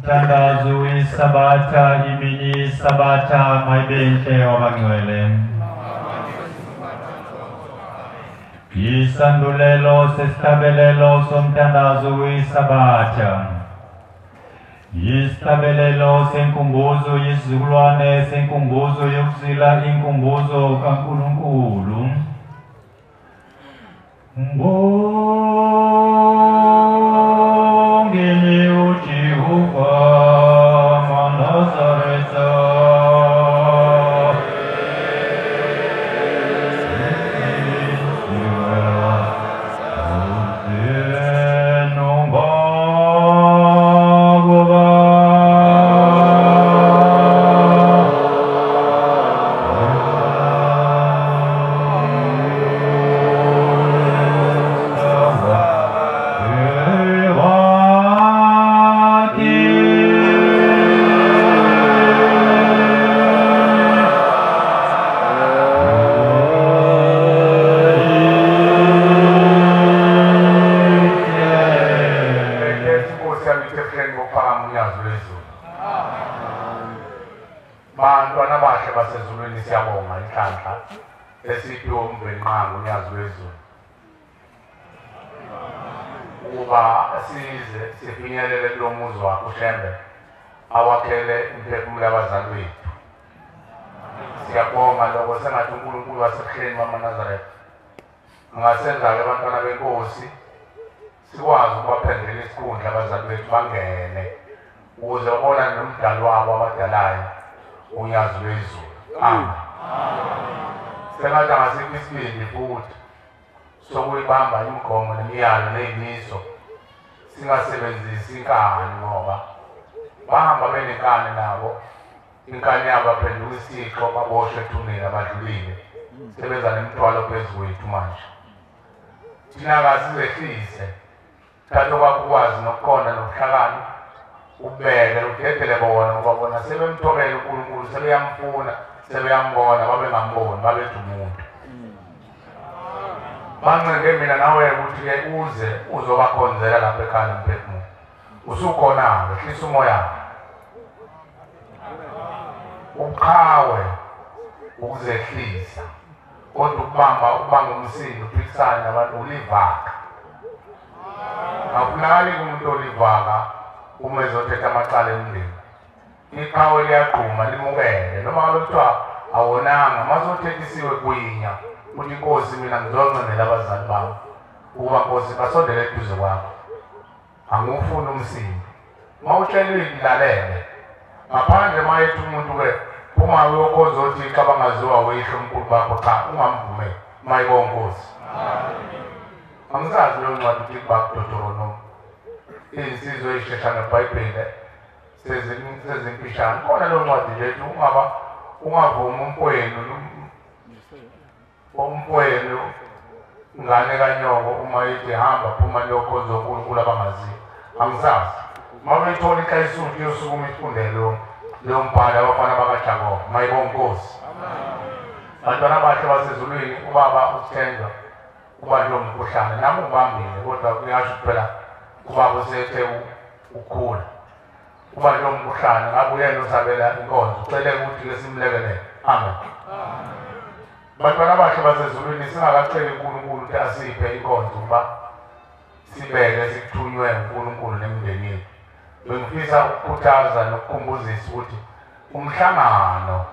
Thandazu Isabacha Imini Sabacha Maibenche Obangwele Isandulelo Sestabelelo Somtandazu Isabacha Istabelelo Senkumbuzo Yizulwane Senkumbuzo Yukzila Inkumbuzo Kankulunkulu Ngini Uchihuwa Manazareta sifinyelele kulo muzi wakho ushembe awakhele umphefumulo abazali bethu. Siyabonga lokho sengathi uNkulunkulu wasekuhleni wamaNazaretha ungasenza-ke abantwana benkosi sikwazi ukubaphendela isikhundla abazali bethu bangene ukuze babonane nomdali wabo abadalayo uNyazi lwezulu. Amen. Sengathi angasikho isibindi futhi sokuyibamba imigomo nemiyalo ney'miso singasebenzisi inkani ngoba bahamba benenkani nabo. Inkani yabo baphenduka isithixo baboshwe ethuneni abadlulile sebenza nemithwalo phezu kwethu manje. Thina kasizehlise thatha okwakho ukwazi nokuqonda nobuhlakani ubeke udedele bona ngoba bona sebemthobela uNkulunkulu sebeyamfuna sebeyambona babengamboni babethi umuntu. Bancenge mina nawe ukuthi-ke uze uzobakhonzela lapha ekhaya mphefumulo. Usukhona-ke hlisa umoya uqhawe ukuzehlisa kodwa ukubamba umsindo uphikisane nabantu ulivaka. Akufunakali kumuntu olivaka uma ezothetha amacala emndeni. Iqhawe liyaqhuma limukele noma ngabe kuthiwa awonanga masothethisiwe kwinya uthi inkosi mina ngizoncengela abazali bami ukuba nkosi basondele eduze kwakho angufuni umsindo. Uma utshelile ilalele ngaphandle mayethi umuntu-ke uma uyokhoza othi xa bangaziwa wehlo umkhulu bakho cha ungamvumeli mayibonga nkosi. Angisazi leyo ncwadi ukuthi bakudotoronomo izinsizwa ey'shesha ngebhayibheli sezimfishane khona leyo ncwadi lethu ungavumi umfowenu ngane kanyoko uma ithi hamba phuma liyokhoza uNkulunkulu abangaziyo. Angisazi uma beyithola iqayisuthi yosukuma ifundele leyo mbhalo abafana bakaJakobe mayibonga nkosi. Bantwana bahle basezulwini ubaba uSithenjwa kuba nje umkhuhlane nami ungibambile kodwa kuyasho phela ubaba usethe ukhula kuba nje umkhuhlane ngabe uyena osabela inkonzo ucele ukuthi-ke simlekelele. Amen. Bantwana bahle basezulwini singakaceli uNkulunkulu ukuthi asiphe inkonzo ukuba sibeke sikuthunywe uNkulunkulu nemindeni yethu. Bengifisa ukukhuthaza nokukhumbuzisa ukuthi umhlangano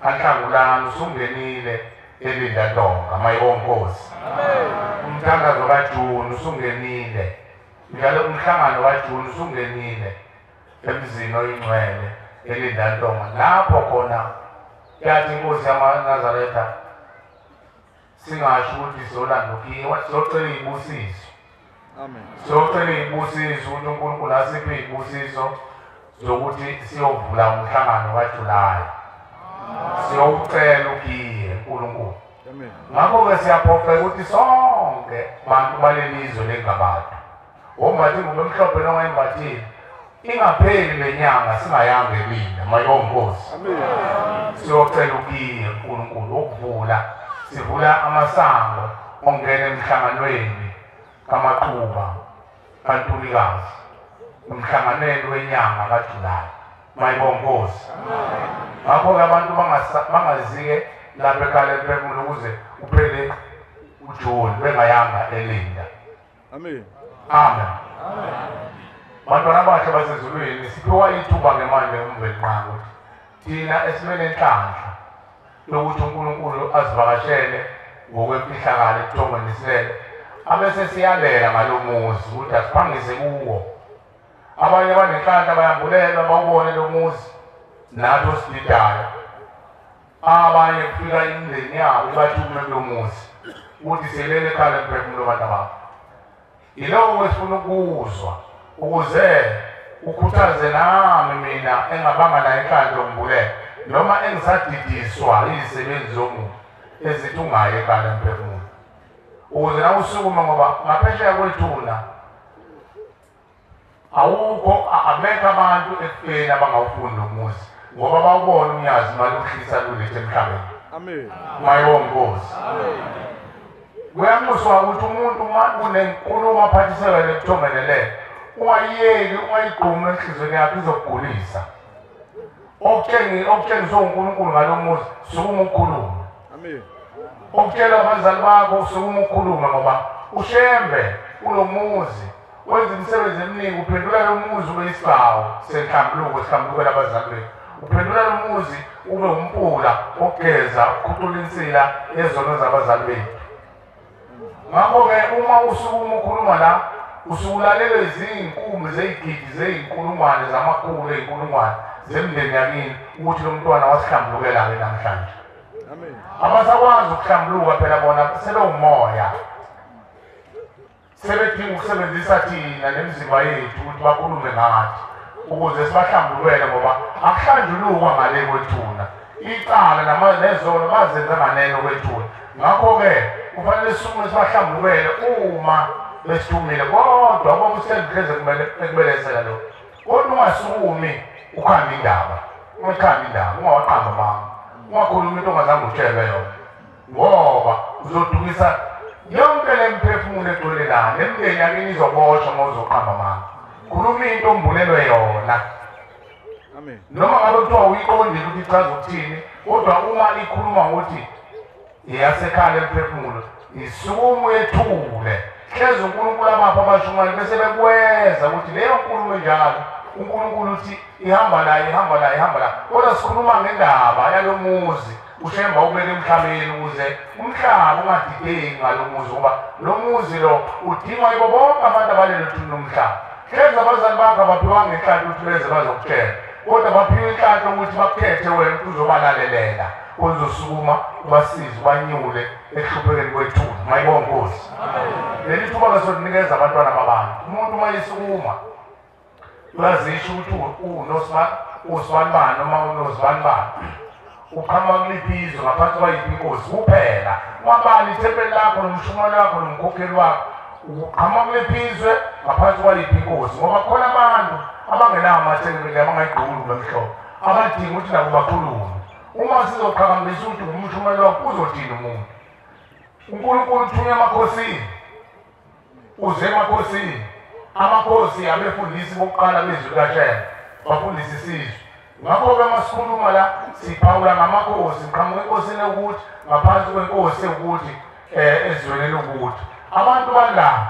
kaNhlangulana usungenile eLindatonga mayibonga nkosi. Umthandazo kaJuni usungenile njalo umhlangano kaJuni usungenile emzini oyingcwele eLindatonga lapho khona yathi inkosi yamaNazaretha singasho ukuthi sizolanda ukiwa sizocela iy'busiso. Sizocela iy'busiso ukuthi uNkulunkulu asiphe iy'busiso zokuthi siyovula umhlangano kaJulayi siyowucela ukiye uNkulunkulu. Ngakho-ke siyaphoqeka ukuthi sonke bantu balelizwe lengabantu ombathi ingubo emhlophe noma embathile ingapheli le nyanga singayanga elinda mayibonga nkosi. Siyocela ukiye uNkulunkulu ukuvula sivula amasango ongena emhlanganweni kaMaqhuba kaNtulikazi umhlanganelo wenyanga kaJulayi. Mayibonge Nkosi. Ngakho abantu bangazike lapha ekhaya emphefumulo ukuze uphele uJune bengayanga elinda. Amen. Amen. Bantwana bashe basezulwini siphiwa ithuba ngemanje emveni nqango thina esimele enhlanhla lokuthi uNkulunkulu asivakashele ngokwemfihlakalo ekuthongweni isilele abese siyalela ngalomuzi ukuthi asiphangise kuwo. Abanye banenhlanhla bayambulelwa bawubone lo muzi nathi osididayo. Abanye kufika imindeni yabo ibathume kulo muzi ukuthi selele ekhaya emphefumulo abantu ababo. Yiloko esifuna ukuzwa ukuze ukhuthaze nami mina engabanga nayo inhlanhla yokumbuleka noma engisadidiswa izisebenzi zomuntu ezithi ungaye ekhaya emphefumulo. Ukuze nawe usukuma ngoba ngaphesheya kwethuna awukho abekho abantu ekufeni abangawufuni lo muzi ngoba bawubona umnyazi imali uhlisa lulethe emhlabeni. Amen. Mayibonge Nkosi. Kuyanxuswa ukuthi umuntu uma kunenkulumo aphathiselwe ekuthomelele ungayiyeki ungayigqumi enhlizweni yakhe izokugulisa. Okutshengiswa uNkulunkulu ngalo muzi sukuma ukhuluma. Amen. Okutshela abazali bakho sukuma ukhuluma ngoba ushembe kulo muzi wenza imisebenzi eminingi uphendula lo muzi ube isibawo senhlambuluko esihlambulukela abazali bethu. Uphendula lo muzi ube umpula ogeza ukhuthula insila ezono zabazali bethu. Ngakho-ke uma usukuma ukhuluma la usulalelwe izinkumi zeyigidi zeyinkulungwane zamakhulu eyinkulungwane zemndeni yakini ukuthi lo mntwana wasihlambulukela-ke namhlanje. Amen. Abasakwazi ukuhlambuluka phela bona sebewumoya. Sebedinga ukusebenzisa thina nemizimba yethu ukuthi bakhulume ngathi ukuze sibahlambulukele ngoba akuhlanjulukwa ngale kwethuna. Icala nezono bazenza nganeno kwethuna. Ngakho-ke kufanele sisukume sibahlambulukele uma besithumile kodwa uma usendleze ekubelesela lo. Kodwa ungasukumi ukhamba indaba. Ungakhamba indaba, ungawaqamba mama. Ungakhuluma into ongazange utshelwe yona. Ngoba uzodukisa yonke le mphefumulo egcwelelana nemndeni yakini izoboshwa uma uzoqamba mama. Khuluma into ombulelwe yona. Amen. Noma ngabe kuthiwa uyiqondile ukuthi ichaza ukuthini kodwa uma ikhuluma ngokuthi iyasekhaya emphefumulo isukumu yethule hleze uNkulunkulu abapha abashumayeli bese bekweza ukuthi leyo nkulumo enjalo uNkulunkulu uthi ihamba la kodwa sikhuluma ngendaba yalo muzi ushemba ubeke emhlabeni ukuze umhlaba ungadideki ngalo muzi ngoba lo muzi lo udingwa yibo bonke abantu abalele thuni nomhlaba. Hleze abazali bakho abaphiwanga inhlanhla ukuthi beze bazokutshela kodwa baphiwe inhlanhla ukuthi bakhethe wena ukuthi uzobalalela uzosukuma ubasize ubanyule ekuhluphekeni kwethuna. Mayibonge Nkosi. Leli thuba kasodinikeza abantwana babantu. Umuntu uma yisukuma uyazisho ukuthi usibanibani noma unozibanibani uqhamuka kuliphi izwe ngaphansi kwayiphi inkosi kuphela. Wabala ithempeli lakho nomshumane wakho nomkhokheli wakho uqhamuka kuliphi izwe ngaphansi kwayiphi inkosi ngoba khona abantu abangenawo amathekeli abangayigquli lomhlobo abadinga ukuthi nabo bakhulume. Uma sizoqhakambisa ukuthi umshumane wakho uzothini umuntu. uNkulunkulu uthunywe emakhosini uze emakhosini. Amakhosi abefundisi bokuqala bezwe kaShembe bafundisa isizwe. Ngakho-ke masikhuluma la siphawula ngamakhosi ngiqhamuka enkosini ukuthi ngaphansi kwenkosi ukuthi ezweni lokuthi abantu bala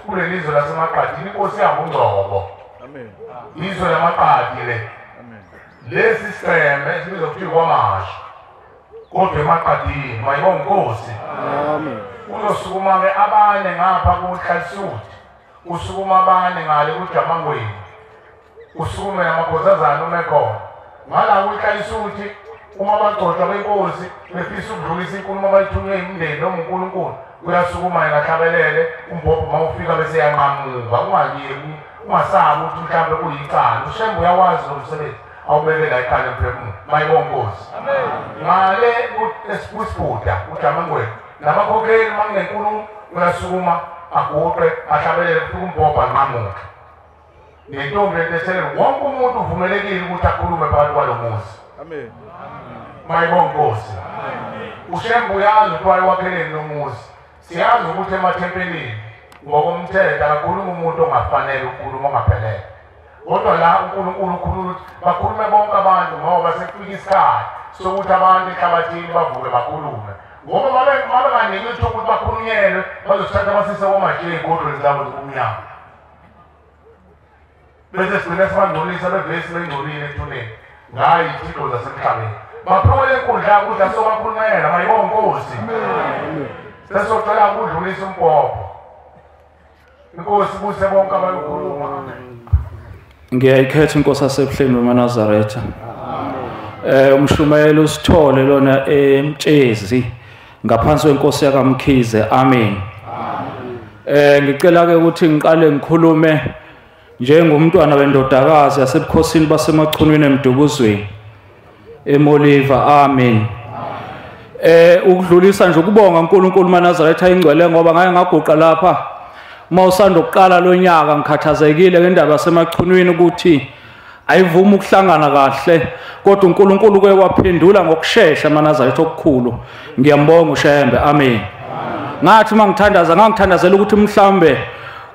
kuleli izwe lasemaqadini inkosi yabo uNgcobo. Amen. Izwe lamaqadi le. Amen. Lesi siceme esibizwa ukuthi kwamasha kodwa emaqadini. Mayibonge Nkosi. Amen. Uzosukuma-ke abane ngapha kuHlalisuthi usukuma abane ngale kuJamangweni usukume namakhosazana uma ekhona ngala kuHlalisuthi uma bagcotshwa benkosi befisa ukudlulisa inkulumo abayithunywe imindeni noma uNkulunkulu uyasukuma yena ahlabelele umbhobho uma ufika bese yanqamuka ungayeki ungasabi ukuthi mhlawumbe kuyicala ushembe uyawazi lo msebenzi awubekela ekhaya emphefumulo. Mayibonge Nkosi. Ngale kusibhuda uJamangweni namakhokheli manginenkulumo uyasukuma aguqe ahlabelele futhi umbhobho anqamuke. Nentombi lethethelele wonke umuntu uvumelekile ukuthi akhulume phakathi kwalo muzi. Amen. Mayibonge Nkosi. Ushembe uyazi ukuthi wayewakheleni lo muzi. Siyazi ukuthi emathempelini ngokomthetho akakhuluma umuntu ongafanele ukukhuluma ongaphelele. kodwa la uNkulunkulu ukhuluma bakhulume bonke abantu ngoba sekufika isikhathi sokuthi abantu ehlabathini bavuke bakhulume ngoba mabe kanike ithuba ukuthi bakhulunyelwe bazothatha basise komajele ey'godlweni zabo zokumnyama bese sigcine sibangcolisa bevesi bengcolile ethuneni ngayo izithixo zasemhlabeni baphokele enkundla ukuthi asobakhulumela mayibonke Nkosi sesocela ukudlulisa umbhobho Inkosi buse bonke abayokhuluma ngiyayikhetha inkosi yasebuhleni weManazaretha umshumayeli usithole lona eMtshezi ngaphansi kwenkosi yakaMkhize amen ngicela ke ukuthi ngiqale ngikhulume njengomntwana wendodakazi yasebukhosini basemachunwini emdubuzweni eMoliva amen ukudlulisa nje ukubonga uNkulunkulu uManazaretha ingcwele ngoba ngaye ngaguqa lapha mawusanda ukuqala lonyaka ngikhathazekile ngendaba yasemachunwini ukuthi ayivumi ukuhlangana kahle kodwa uNkulunkulu ke waphendula ngokusheshsha uManazaretha okukhulu ngiyambonga uShembe amen ngathi mangithandaza ngangithandazela ukuthi mhlambe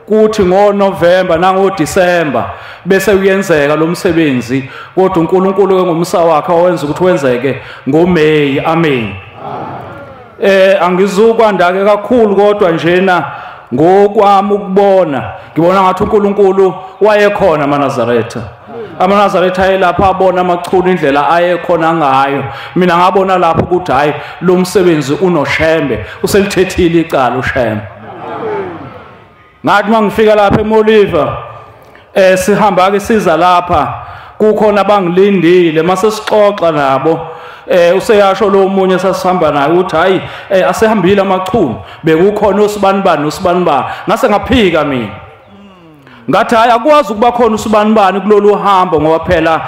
kuthi ngoNovember nangoDisember bese uyenzeka lo msebenzi kodwa uNkulunkulu ke ngomsa wakhe wawenza ukuthi wenzeke ngoMay amen angizukwanda ke kakhulu kodwa njena ngokwami ukubona ngibona ngathi uNkulunkulu wayekhona eManazaretha aManazaretha ayelapha abona amachunu indlela ayekhona ngayo mina ngabona lapho ukuthi hayi lo msebenzi unoShembe uselithethile icala uShembe ngathi mangifika lapha eMoliva sihamba ke siza lapha kukhona abangilindile mase sixoxa nabo useyasho lo munye sasihamba naye uthi hayi asehambile amachunu bekukhona usibanibani ngase ngaphika mina ngathi hayi akwazi ukuba khona usibanibani kulolu hambo ngoba phela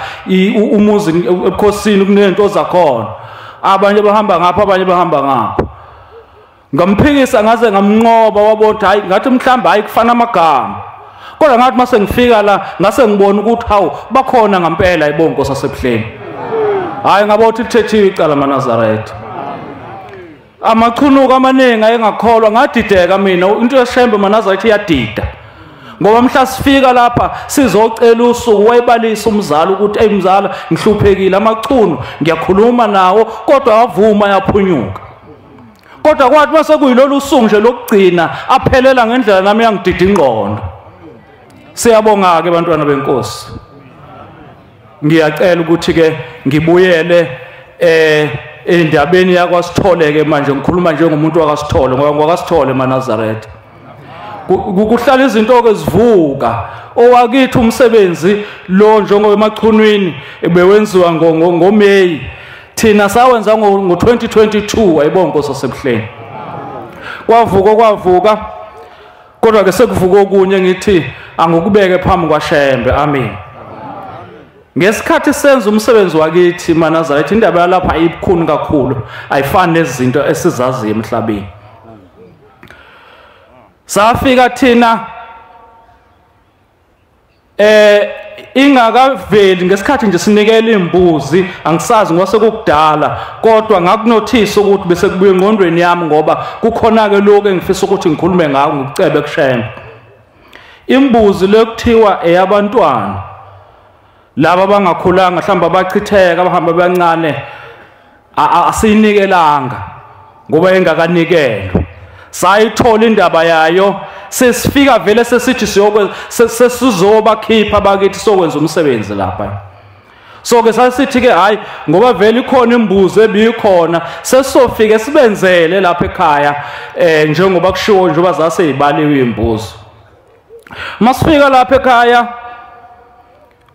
umuzi ebukhosini kunento zakhona abanye bahamba ngapha abanye bahamba ngapha ngamphikisa ngaze ngamnqoba wabona hayi ngathi mhlamba hayi kufana amagama kodwa ngathi mase ngifika la ngase ngibona ukuthi hawu bakhona ngempela ibonko sasebuhleni hayi ngabothi lithethiwe icala eManazaretha amachunuko amaningi ayengakholwa ngadideka mina into yeShembe eManazaretha iyadida ngoba mhla sifika lapha sizocela usuku wayibalisa umzala ukuthi eyimzala ngihluphekile amachunu ngiyakhuluma nawo kodwa wavuma yaphunyuka kodwa kwathi mase kuyilolu suku nje lokugcina aphelela ngendlela nami yangidida ingqondo siyabonga ke bantwana benkosi ngiyacela ukuthi ke ngibuyele endabeni yakwaSithole ke manje ngikhuluma njengomuntu wakaSithole ngoba ngwakaSithole eManazaretha kuhlala izinto ke zivuka owakithi umsebenzi lo njengoba emachunwini bewenziwa ngoMay thina sawenza ngo2022 ayibonke Nkosi yasebuhleni kwavuka kodwa ke sekuvuka okunye ngithi angikubeke phambi kwaShembe amen ngesikhathi senza umsebenzi wakithi eManazaretha indaba yalapha ayibukhuni kakhulu ayifani nezinto esizaziyo emhlabeni safika thina ingakaveli ngesikhathi nje sinikela imbuzi angisazi ngoba sekukudala kodwa ngakunothisa ukuthi bese kubuye engqondweni yami ngoba kukhona ke lokho engifisa ukuthi ngikhulume ngako ngikucebe kuShembe imbuzi lekuthiwa eyabantwana laba abangakhulanga mhlamba abachitheka abahamba abancane asinikelanga ngoba engakanikelwa sayithola indaba yayo sesifika vele sesithi sizobakhipha bakithi sokwenza umsebenzi lapha so ke sasithi ke hayi ngoba vele ikhona imbuzi ebikhona sesofike sibenzele lapha ekhaya njengoba kushiwo nje bazase ibaliwe imbuzi masifika lapha ekhaya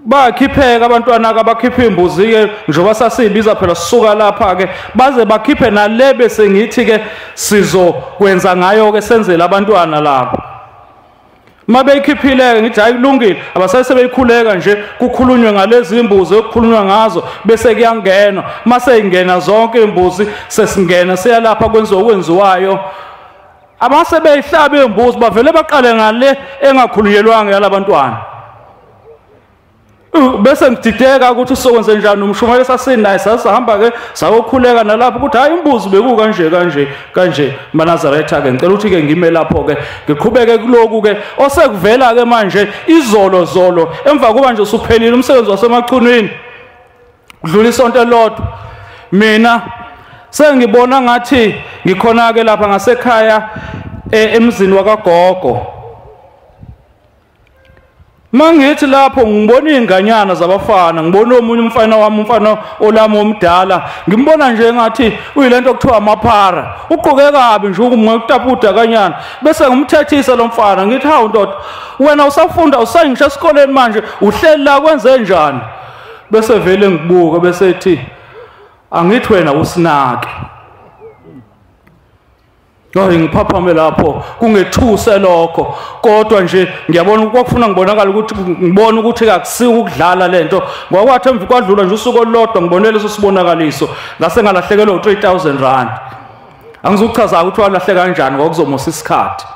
bakhipheka abantwana abakhipha imbuzi ke njengoba sasibiza phela sisuka lapha ke baze bakhiphe nale bese ngithi ke sizokwenza ngayo ke senzele abantwana lapha mabeyikhiphile ngithi hayi kulungile abasase beyikhuleka nje kukhulunywe ngalezi imbuzi okukhulunywa ngazo bese kuyangenwa mase ingena zonke imbuzi sesingena siya lapha okwenziwayo abase beyihlaba imbuzi bavele baqale ngale engakhulunyelwanga yalabantwana bese ngidideka ukuthi sokwenze njani umshumayeli sasinaye sasihamba ke sayokhuleka nalapho ukuthi hayi imbuzi beku kanje Manazaretha ke ngicela ukuthi ke ngime lapho ke ngiqhubeke kuloku ke osekuvela ke manje izolo emva kuba nje usuphelile umsebenzi wasemachunwini udlula isonto lodwa mina sengibona ngathi ngikhona ke lapha ngasekhaya emzini wakagogo mangithi lapho ngibona izinganyana zabafana ngibona omunye umfana wami umfana olami omdala ngimbona nje ngathi uyilento okuthiwa amaphara uqoke kabi nje ukutapuda kanyana bese ngimthethisa lo mfana ngithi hawu ndoda wena usafunda usangisho esikoleni manje uhleli la kwenze njani bese vele ngibuka bese ethi angithi wena usinake ngiphaphame lapho kungethuse lokho kodwa nje ngiyabona ukufuna ngibonakala ukuthi ngibona ukuthi akusiyo ukudlala lento ngokwathi emva kwadlula nje usuku olodwa ngibonele leso sibonakaliso ngase ngalahlekelwa u3000 angizuchaza ukuthi walahle kanjani ngokuzomosa isikhathi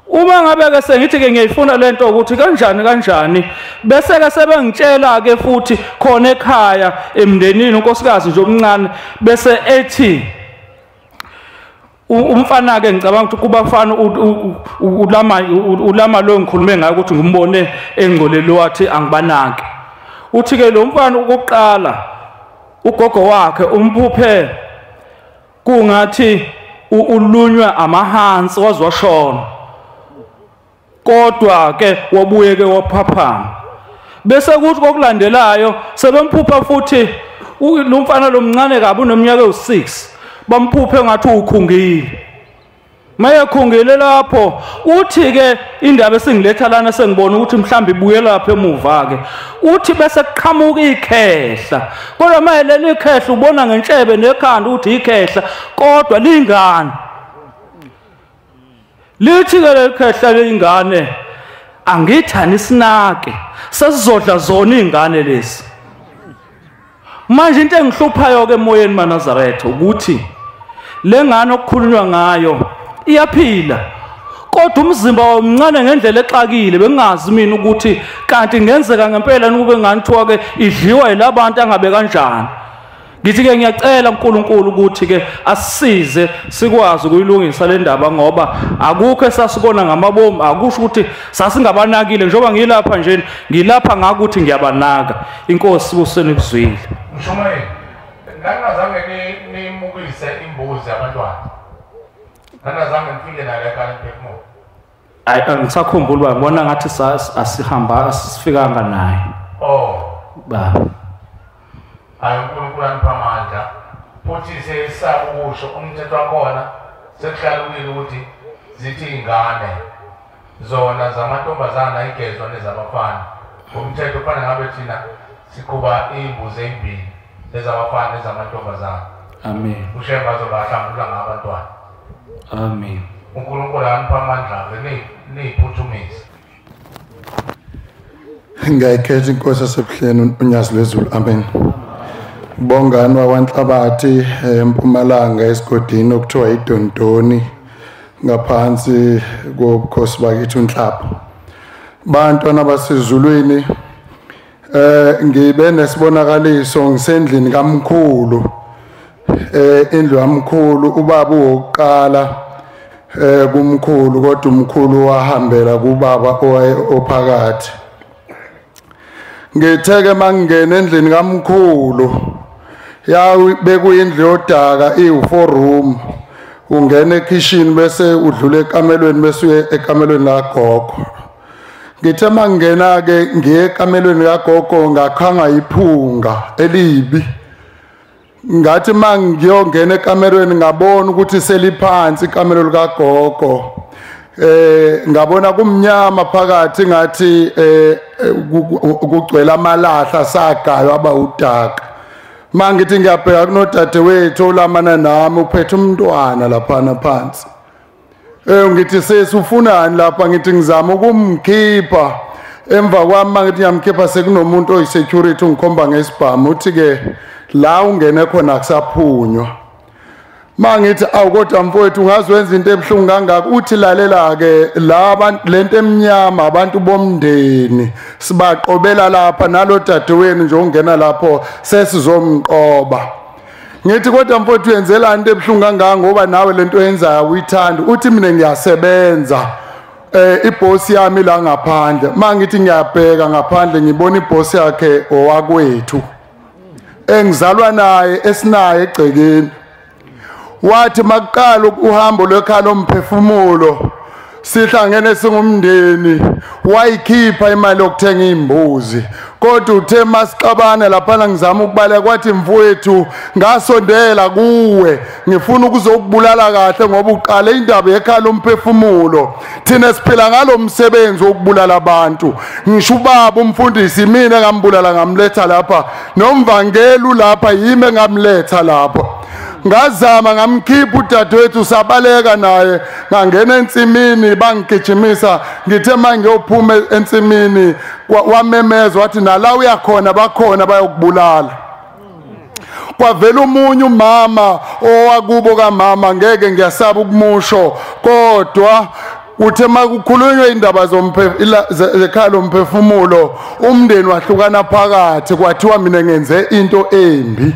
uma ngabe ke sengithi ke ngiyifuna lento ukuthi kanjani bese ke sebengitshela ke futhi khona ekhaya emndenini unkosikazi nje omncane bese ethi umfana ke ngicabanga ukuthi kubafana ulama lo ngikhulume ngayo ukuthi ngimbone engcolelo wathi angibanaki uthi ke lo mfana ukuqala ugogo wakhe umphuphe kungathi ulunywa amahansi wazwashona kodwa ke wabuye ke waphaphama bese kuthi kokulandelayo sebemphupha futhi lo mfana lo mncane kabi unomnyaka u6 bamphuphe ngathi ukhungile mayekhungile lapho uthi ke indaba esingiletha lana sengibona ukuthi mhlambe ibuye lapha emuva ke uthi bese kuqhamuka ikhehla kodwa mayelele ikhehla ubona ngentshebe nekhanda ukuthi ikhehla kodwa lingane lithi ke lekhehla lengane angithani sinake sesizodla zona izingane lezi manje into engihluphayo ke emoyeni Manazaretha ukuthi lengane okukhulunywa ngayo iyaphila kodwa umzimba omncane ngendlela exakile bengazi mina ukuthi kanti ngenzeka ngempela ukube nganithiwa ke idliwa yilabantu angabe kanjani ngithi ke ngiyacela uNkulunkulu ukuthi ke asisize sikwazi ukuyilungisa le ndaba ngoba akukho esasibona ngamabomu akusho ukuthi sasingabanakile njengoba ngilapha nje ngilapha ngakuthi ngiyabanaka inkosi kusenikuzwile Mshumayeli ngangazange nimukise imbuzi abantwana ngangazange ngifike naye ekhaya emphefumulo hayi ngisakhumbula uba ngibona ngathi asihamba asifikanga naye ba hayi uNkulunkulu anipha amandla futhi sesaba ukusho umthetho wakhona sekuhlalukile ukuthi zithi ingane zona zamantombazana igezwa nezabafana umthetho ufana ngabe thina sikuba imbuzi ezimbili ezabafana nezamantombazana amen ushemba zobahlambulula ngabantwana amen uNkulunkulu anipha amandla neyiphuthumisa ngiyayikhetha inkosi yasebuhleni unyazi lwezulu amen bongani wakwaNhlabathi eMpumalanga esigodini okuthiwa iDondoni ngaphansi kokhosi bakithi uNhlapha bantwana basezulwini ngibe nesibonakaliso ngisendlini kaMkhulu indlu kaMkhulu ubaba wokuqala kumkhulu kodwa umkhulu wahambela kubaba ophakathi ngitheke mangena endlini kaMkhulu yawu bekuyindlu yodaka i4 room ungena ekitchen bese udlula ekamelweni bese uye ekamelweni lagogo ngithe mangena ke ngiye ekamelweni kagogo ngakhanga iphunga elibi ngathi mangiyongena ekamelweni ngabona ukuthi seliphansi ikamelo likagogo ngabona kumnyama phakathi ngathi kugcwele amalahla sagaywa aba udaka mangithi ngiyabheka kunodade wethu olamana nami uphethe umntwana lapha phansi ngithi sesifunani lapha ngithi ngizama ukumkhipha emva kwami mangithi ngiyamkhipha sekunomuntu oyisecurity ungikhomba ngesibhamu uthi ke la ungene khona kusaphunywa mangithi awukodwa mfowethu ungazwenza into ebhlungu kangaka uthi lalela ke lento emnyama abantu bomndeni sibaqobela lapha nalo dadewenu nje ungena lapho sesizomqoba ngithi kodwa mfowethu uyenzela into ebhlungu kangaka ngoba nawe lento yenzayo uyithanda uthi mina ngiyasebenza ibosi yami la ngaphandle mangithi ngiyabheka ngaphandle ngibona ibosi yakhe owakwethu engizalwa naye esinaye egcekeni wathi makuqala uhambo lwekhalo omphefumulo sihlangene singumndeni wayikhipha imali yokuthenga imbuzi kodwa uthe masiqabana lapha ngizama ukubaleka kwathi mfowethu ngasondela kuwe ngifuna ukuzokubulala kahle ngoba uqale indaba yekhalo omphefumulo thina siphila ngalomsebenzi wokubulala abantu ngisho ubaba umfundisi mina ngambulala ngamletha lapha nomvangeli lapha yime ngamletha lapha ngazama ngamkhipha udadewethu sabaleka naye ngangena ensimini bangigijimisa ngithe mangiyophuma ensimini wamemeza wathi nala uyakhona bakhona bayokubulala kwavela umunye umama owakubo kamama ngeke ngiyasaba ukumusho kodwa uthe makukhulunywa indaba zekhalo omphefumulo umndeni wahlukana phakathi kwathiwa mina ngenze into embi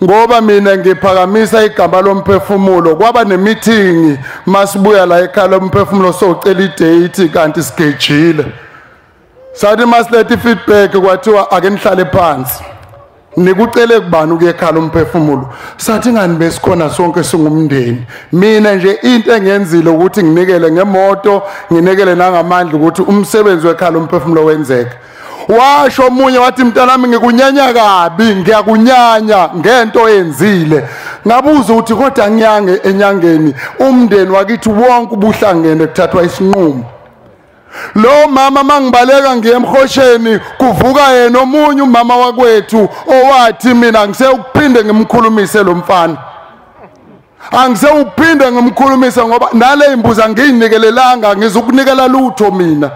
ngoba mina ngiphakamisa igama lomphefumulo kwaba nemeeting masibuya la ekhalo lomphefumulo socela idate kanti sigejile sathi masilethe feedback kwathiwa ake nihlale phansi nikucele kubani ukuyekhalo umphefumulo sathi ngani besikhona sonke singumndeni mina nje into engenzile ukuthi nginikele ngemoto nginikele nangamandla ukuthi umsebenzi wekhalo umphefumulo wenzeke washo omunye wathi mntanami ngikunyanya kabi ngiyakunyanya ngento enzile ngabuza ukuthi kodwa ngiyange enyangeni umndeni wakithi wonke ubuhlangene kuthathwa isinqumo lo mama mangibaleka ngiye emhosheni kuvuka yena omunye umama wakwethu owathi mina ngisekuphinde ngimkhulumise lo mfana angisewuphinde ngimkhulumise ngoba nale imbuzi angiyinikelelanga ngizokunikela lutho mina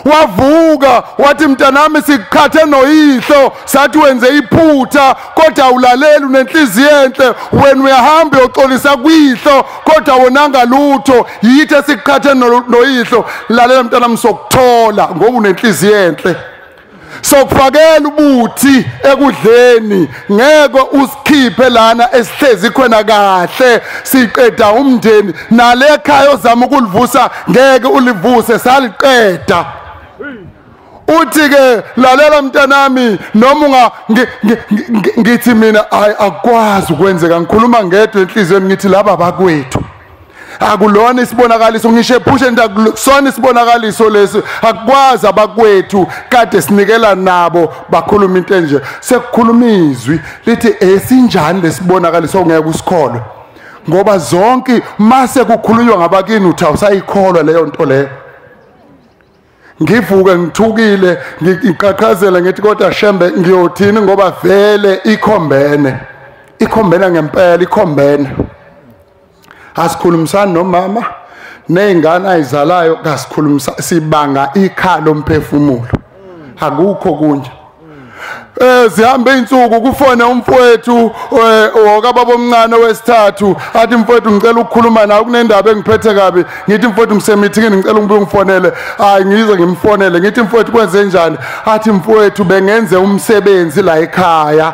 wavuka wathi mntanami sikhathe noyihlo sathi wenze iphutha kodwa awulaleli unenhliziyo enhle wena uyahamba uyoxolisa kuyihlo kodwa wonanga lutho yithe sikhathe noyihlo lalela mntanami sokuthola ngoba unenhliziyo enhle sokufakela ubuthi ekudleni ngeke usikhiphe lana esihlezi khona kahle siqeda umndeni nalekhaya ozama ukulivusa ngeke ulivuse saliqeda uthi ke lalela mntanami noma ngithi mina akwazi ukwenzeka ngikhuluma ngedwa enhlizweni ngithi laba bakwethu akulona isibonakaliso ngisho ephushe ndakusona isibonakaliso lesi akwazi abakwethu kade sinikela nabo bakhuluma into enje sekukhuluma izwi lithi esinjani lesibonakaliso ongeke usikholwe ngoba zonke mase kukhulunywa ngabakini uthi awusayikholwa leyo nto leyo ngivuke ngithukile ngiqhaqhazela ngithi kodwa shembe ngiyothini ngoba vele ikhombene ngempela ikhombene asikhulumisana nomama nezingane ayizalayo kasikhulumisa sibanga ikhalo omphefumulo akukho kunje zihambe insuku kufone umfowethu okababa omncane wesithathu athi mfowethu ngicela ukukhuluma nawe kunendaba engiphethe kabi ngithi mfowethu ngisemithini ngicela ungibuye ngifonele hayi ngize ngimfonele ngithi mfowethu kwenze njani athi mfowethu bengenze umsebenzi la ekhaya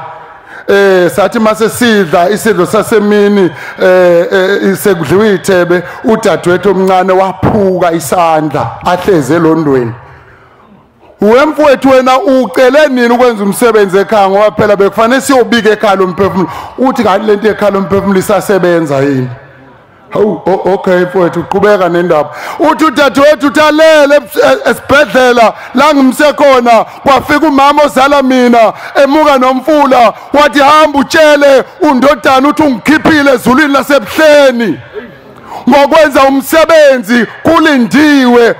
sathi mase sidla isidlo sasemini sekudliwa ithebe udadewethu omncane waphuka isandla ahleze elondweni wemfowethu wena ucele nini ukwenza umsebenzi ekhaya ngoba phela bekufanele siyobika ekhaya lomphefumulo uthi kanti lento ekhaya lomphefumulo isasebenza yini hawu okay mfowethu uqhubeka nendaba uthi udadewethu uthalele esibhedlela la ngimsekhona kwafika umama ozala mina emuka nomfula wathi hamba utshele undodana uthi ungikhiphile ezulwini lasebuhleni ngokwenza umsebenzi kulindiwe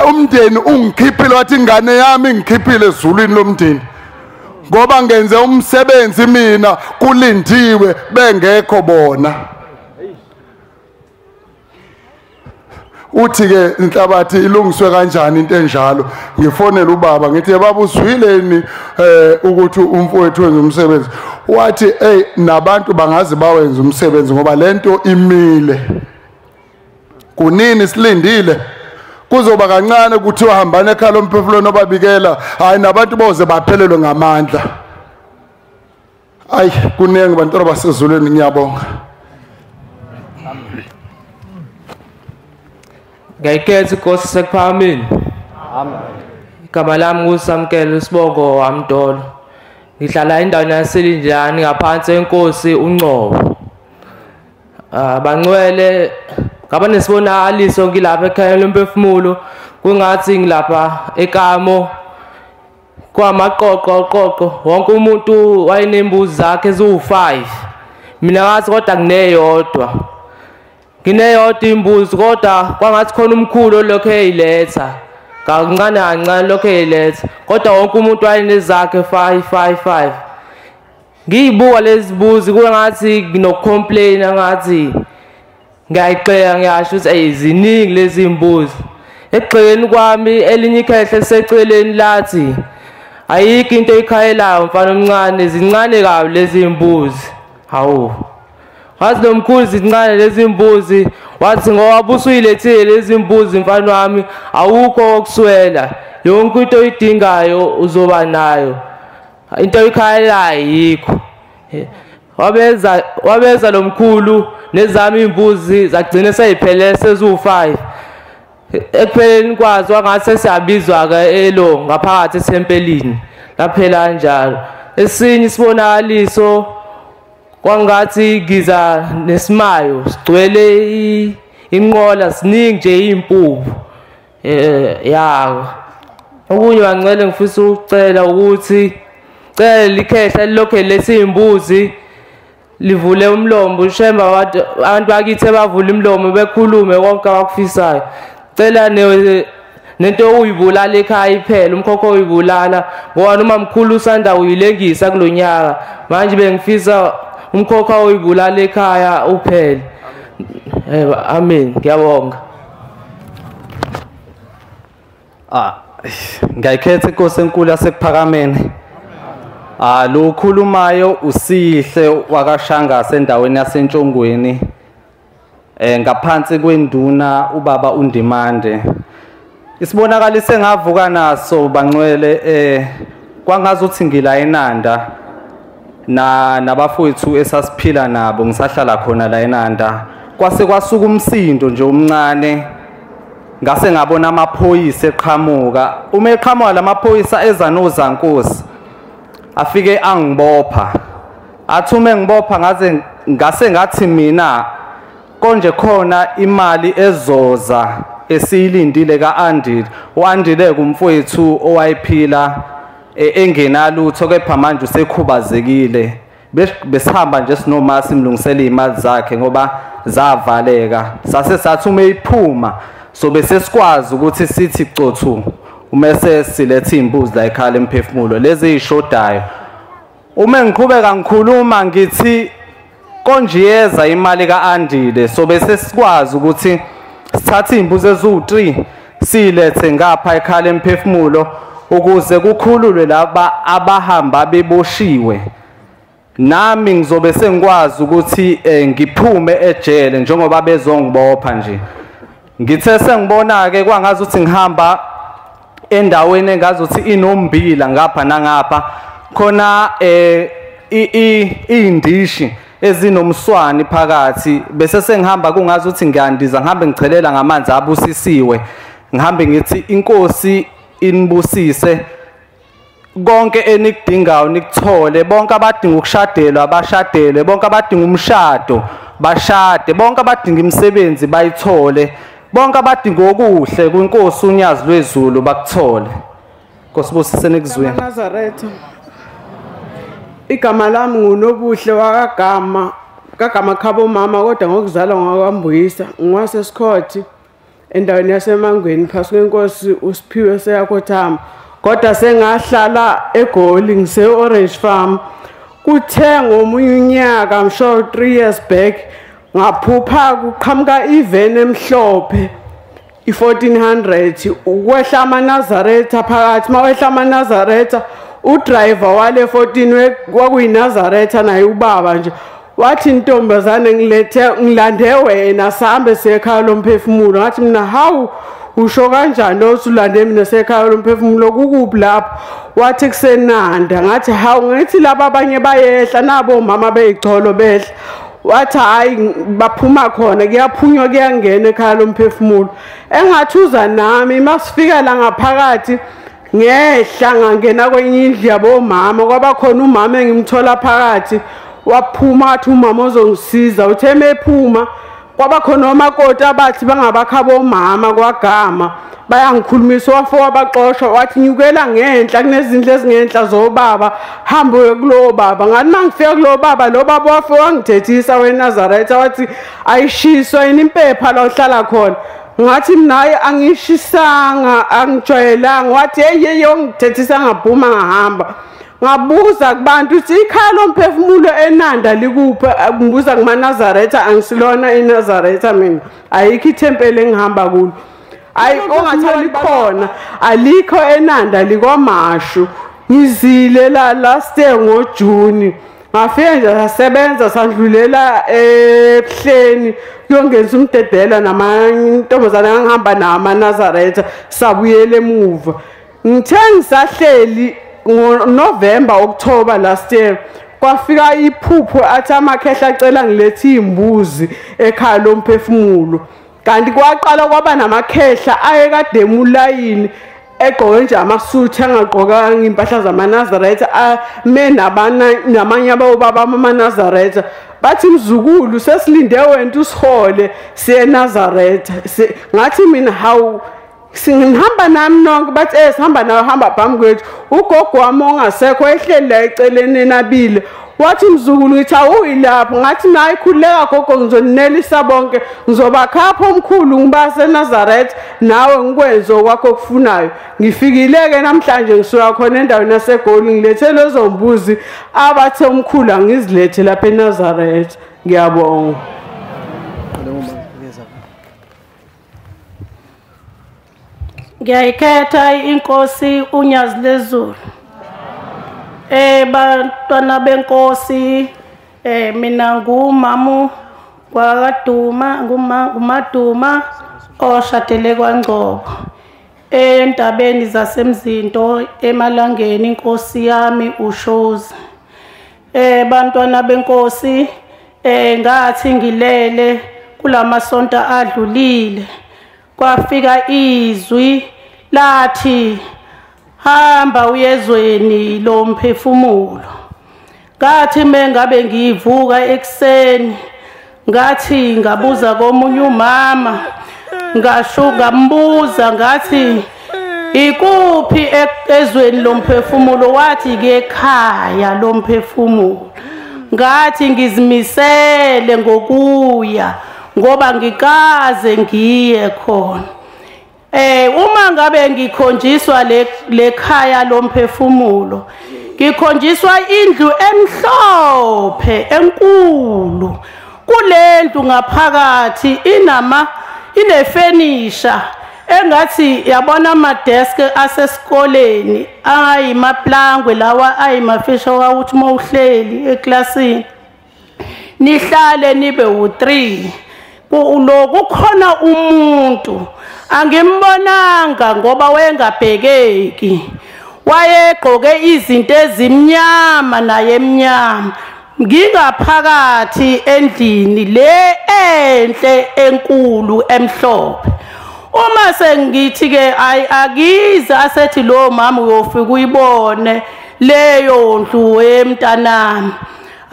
umndeni ungikhiphile wathi ingane yami ngikhiphile ezulwini lomndeni ngoba ngenze umsebenzi mina kulindiwe bengekho bona uthi ke inhlabathi ilungiswe kanjani into enjalo. Ngifonela ubaba ngithi baba uzwileni ukuthi umfowethu wenza umsebenzi. Wathi hey nabantu bangazi bawenza umsebenzi ngoba lento imile. Kunini silindile kuzoba kancane ukuthi uhambane ekhaya lomphefumulo nobabikela hayi nabantu boze baphelelwe ngamandla. Ayi kuningi bantwana basezulwini ngiyabonga. Ngayikhetha inkosi sekuphamini. Amen. Igama lami nguSamkelo Sibongo Wamdolo. Ngihlala endaweni yaseLinjani ngaphansi enkosi uNcobo. Bangcwele ngaba nesibonakaliso ngilapha ekhaya lomphefumulo kungathi ngilapha ekamo kwamaqoqo wonke umuntu wayenembuzi zakhe eziwu5 mina ngathi kodwa kuneyodwa imbuzi kodwa kwangathi khona umkhulu lokho eyiletha kancane lokho eyiletha kodwa wonke umuntu wayenezakhe 5 ngiyibuka lezi buzi kungathi nginokucomplaina ngathi ngiyayixeka ngiyasho ukuthi ayiziningi lezi imbuzi egxekeni kwami elinye ikhehle liseceleni lathi ayikho into eyikhayelayo mfana omncane zincane kabi lezi imbuzi hawu wathi nomkhulu zincane lezi imbuzi wathi ngoba usuyilethile lezi imbuzi mfana wami awukho okuswela yonke into oyidingayo uzoba nayo into eyikhayelayo ayikho wabeza lo mkhulu nezami imbuzi zagcina seyiphelele seziwu5 ekupheleni kwazo wangathi siyabizwa ke elo ngaphakathi esempelini laphela kanjalo. Esinye isibonakaliso kwangathi giza nesimayo sigcwele inqola siningi nje impubu okunye wangcele ngifisa ukucela ukuthi cela likhehla lokho lesizimbuzi livule umlomo ushemba abantu bakithi bavula imlomo bekhulume konke abakufisayo. Cela nento uyibulala ekhaya iphela umkhokho uyibulala ngoba noma mkhulu usanda uyilengisa kulonyaka manje bengifisa umkhokho uyibulala ekhaya uphele. Amen ngiyabonga. Ngiyayikhetha inkosi enkulu yasekuphakameni. Lo ukhulumayo usihle wakashangase endaweni yaseNtshongweni ngaphansi kwenduna ubaba uNdimande. Isibonakaliso engavuka naso bangcwele kwangazuthi ngila eNanda nabafowethu esasiphila nabo ngisahlala khona la eNanda kwase kwasuka umsindo nje omncane ngase ngabona amaphoyisa eqhamuka uma eqhamuka lamaphoyisa eza nozankosi afike angibopha athi uma ngibopha ngase ngathi mina konje khona imali ezoza esiyilindile kaAndile uAndile kumfowethu owayiphila engenalutho kepha manje usekhubazekile besihamba nje sinoma simlungisela imali zakhe ngoba zavaleka sase sathi uma iphuma so bese sikwazi ukuthi sithi cothu uma sesilethe imbuzi la ekhaya emphefumulo lezi ezishodayo uma ngiqhubeka ngikhuluma ngithi konjiyeza imali kaAndile so bese sikwazi ukuthi sithathe imbuzi eziwu3 silethe ngapha ekhaya emphefumulo ukuze kukhululwe laba abahamba beboshiwe nami ngizobe sengikwazi ukuthi ngiphume ejele njengoba bezongibopha nje. Ngithe sengibona ke kwangazi ukuthi ngihamba endaweni engazuthi inombila ngapha nangapha khona indishi ezinomswani phakathi bese sengihamba kungazi ukuthi ngiyandiza ngihambe ngichelela ngamanzi abusisiwe ngihambe ngithi inkosi inibusise konke enikudingayo nikuthole bonke abadinga ukushadelwa bashadele bonke abadinga umshado bashade bonke abadinga imisebenzi bayithole bonke abadinga okuhle kwinkosi unyazi lwezulu bakuthole. Nkosi busise nikuzweni. Nazaretha. Igama lami nguNobuhle wakagama khabo mama kodwa ngokuzalwa ngakambuyisa ngwasesikhothi endaweni yaseMangweni phasi kwenkosi uSiphiwe seyakhothama kodwa sengahlala eGoli ngise Orange Farm kuthe ngomunye unyaka I'm sure 3 years back ngaphupha kuqhamuka iveni emhlophe i1400 ukwehla amaNazaretha phakathi mawehla amaNazaretha udriver wale 14 kwakuyinazaretha naye ubaba nje wathi intombazane ngilande wena sahambe sekhaya lomphefumulo ngathi mina hawu usho kanjani osulande mina sekhaya lomphefumulo kukuphi lapho wathi kusenanda ngathi hawu ngithi laba abanye bayehla nabo mama beyicholo behla wathi hayi baphuma khona kuyaphunywa kuyangena ekhaya lomphefumulo engathuza nami masifika la ngaphakathi ngehla ngangena kwenye indlu yabo mama kwaba khona umama engimthola phakathi waphuma athi umama ozongisiza utheme ephuma kwaba khona omakoti abathi bangabakhabo mama kwagama bayangikhulumisa wafo wabaxoshwa wathi nyukela ngenhla kunezindlu ezingenhla zobaba hambe kulo baba ngathi mangifika kulo baba lo baba wafo wangithethisa weNazaretha wathi ayishiswa yini impepha la uhlala khona ngathi mina angishisanga angijwayelanga wathi hey ngithethisa ngaphuma ngahamba ngabuza kubantu uthi ikhaya lomphefumulo eNanda likuphi ngibuza kumaNazaretha angisilona eNazaretha mina ayikho ithempeli engihamba kulo ayi ongathali khona alikho eNanda likwaMashu ngizile la last year ngoJuni ngafika nje sasebenza sandlulela ebuhleni kuyongenza umdedela namantombazana angihamba namaNazaretha sabuyele emuva ngithe ngisahleli ngoNovember October last year kwafika iphupho athi amakhehla acela ngilethi imbuzi ekhaya lomphefumulo kanti kwaqala kwaba namakhehla ayekade emulayini egqoke nje amasuthi angaqokanga impahla zamaNazaretha namanye abobaba bamaNazaretha bathi mzukulu sesilinde wena usihole siyeNazaretha ngathi mina hawu singihamba nami nonke bathi sihamba nawe hamba phambi kwethu ugogo wami ongasekho ehleli la eceleni nabile wathi mzukulu ngithi awuyilapho ngathi nayi khuleka gogo ngizonelisa bonke ngizobakhapha omkhulu ngibase eNazaretha nawe ngikwenze okwakho okufunayo ngifikileke namhlanje ngisuka khona endaweni yaseGoli ngilethe lezo mbuzi abathe omkhulu angizilethe lapha eNazaretha ngiyabonga ngiyayikhetha inkosi uNyazi lezulu bantwana benkosi mina ngumamu kwaDuma ngumaduma oshadele kwaNgcobo entabeni zasemzinto emalangeni inkosi yami uShozi bantwana benkosi ngathi ngilele kulamasonto adlulile kwafika izwi lathi hamba uyezweni lomphefumulo ngathi mengabe ngivuka ekseni ngathi ngabuza komunye umama ngasho ngambuza ngathi ikuphi ezweni lomphefumulo wathi ke ekhaya lomphefumulo ngathi ngizimisele ngokuya ngoba ngikaze ngiye khona uma ngabe ngikhonjiswa lekhaya lomphefumulo ngikhonjiswa indlu emhlophe enkulu kulendlu ngaphakathi inefurniture engathi yabona amadesk asesikoleni ayimaplangwe lawa ayimafisha ukuthi mawuhleli eklasini nihlale nibe u3 kukhona umuntu angimbonanga ngoba wengabhekeki wayegqoke izinto ezimnyama naye emnyama ngingaphakathi endlini le enhle enkulu emhlophe uma sengithi ke akiza asethi lo mama uyofika uyibone leyo ndlu emntanami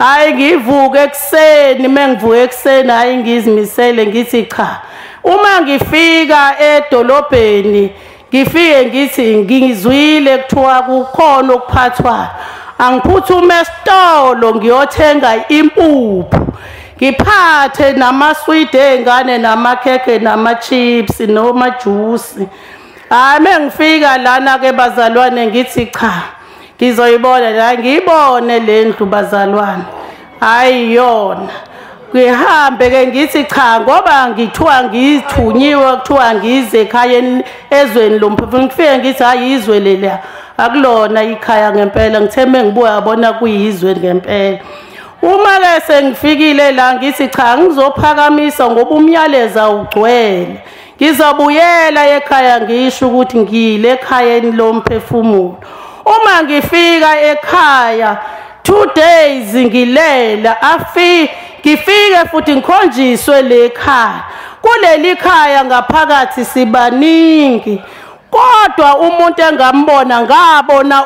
hayi ngivuke ekseni mengivuke ekseni hayi ngizimisele ngithi cha uma ngifika edolobheni ngifike ngithi ngizwile kuthiwa kukhona okuphathwa angiphuthume esitolo ngiyothenga impuphu ngiphathe namaswidi engane namakhekhe namachips nomajuice hayi mengifika lana ke bazalwane ngithi cha ngizoyibona la ngiyibone le ndlu bazalwane hayi yona ngihambe ke ngithi cha ngoba ngithiwa ngithunyiwe kuthiwa ngize ekhaya ezweni lomphefumulo ngifike ngithi hayi izwe lela akulona ikhaya ngempela ngithembe ngibuya yabona kuyizwe ngempela. Uma ke sengifikile la ngithi cha ngizophakamisa ngoba umyaleza ugcwele ngizobuyela ekhaya ngisho ukuthi ngiyile ekhayeni lomphefumulo. Uma ngifika ekhaya 2 days ngilela ngifike futhi ngikhonjiswe lekhaya. Kuleli khaya ngaphakathi sibaningi kodwa umuntu engambona ngabona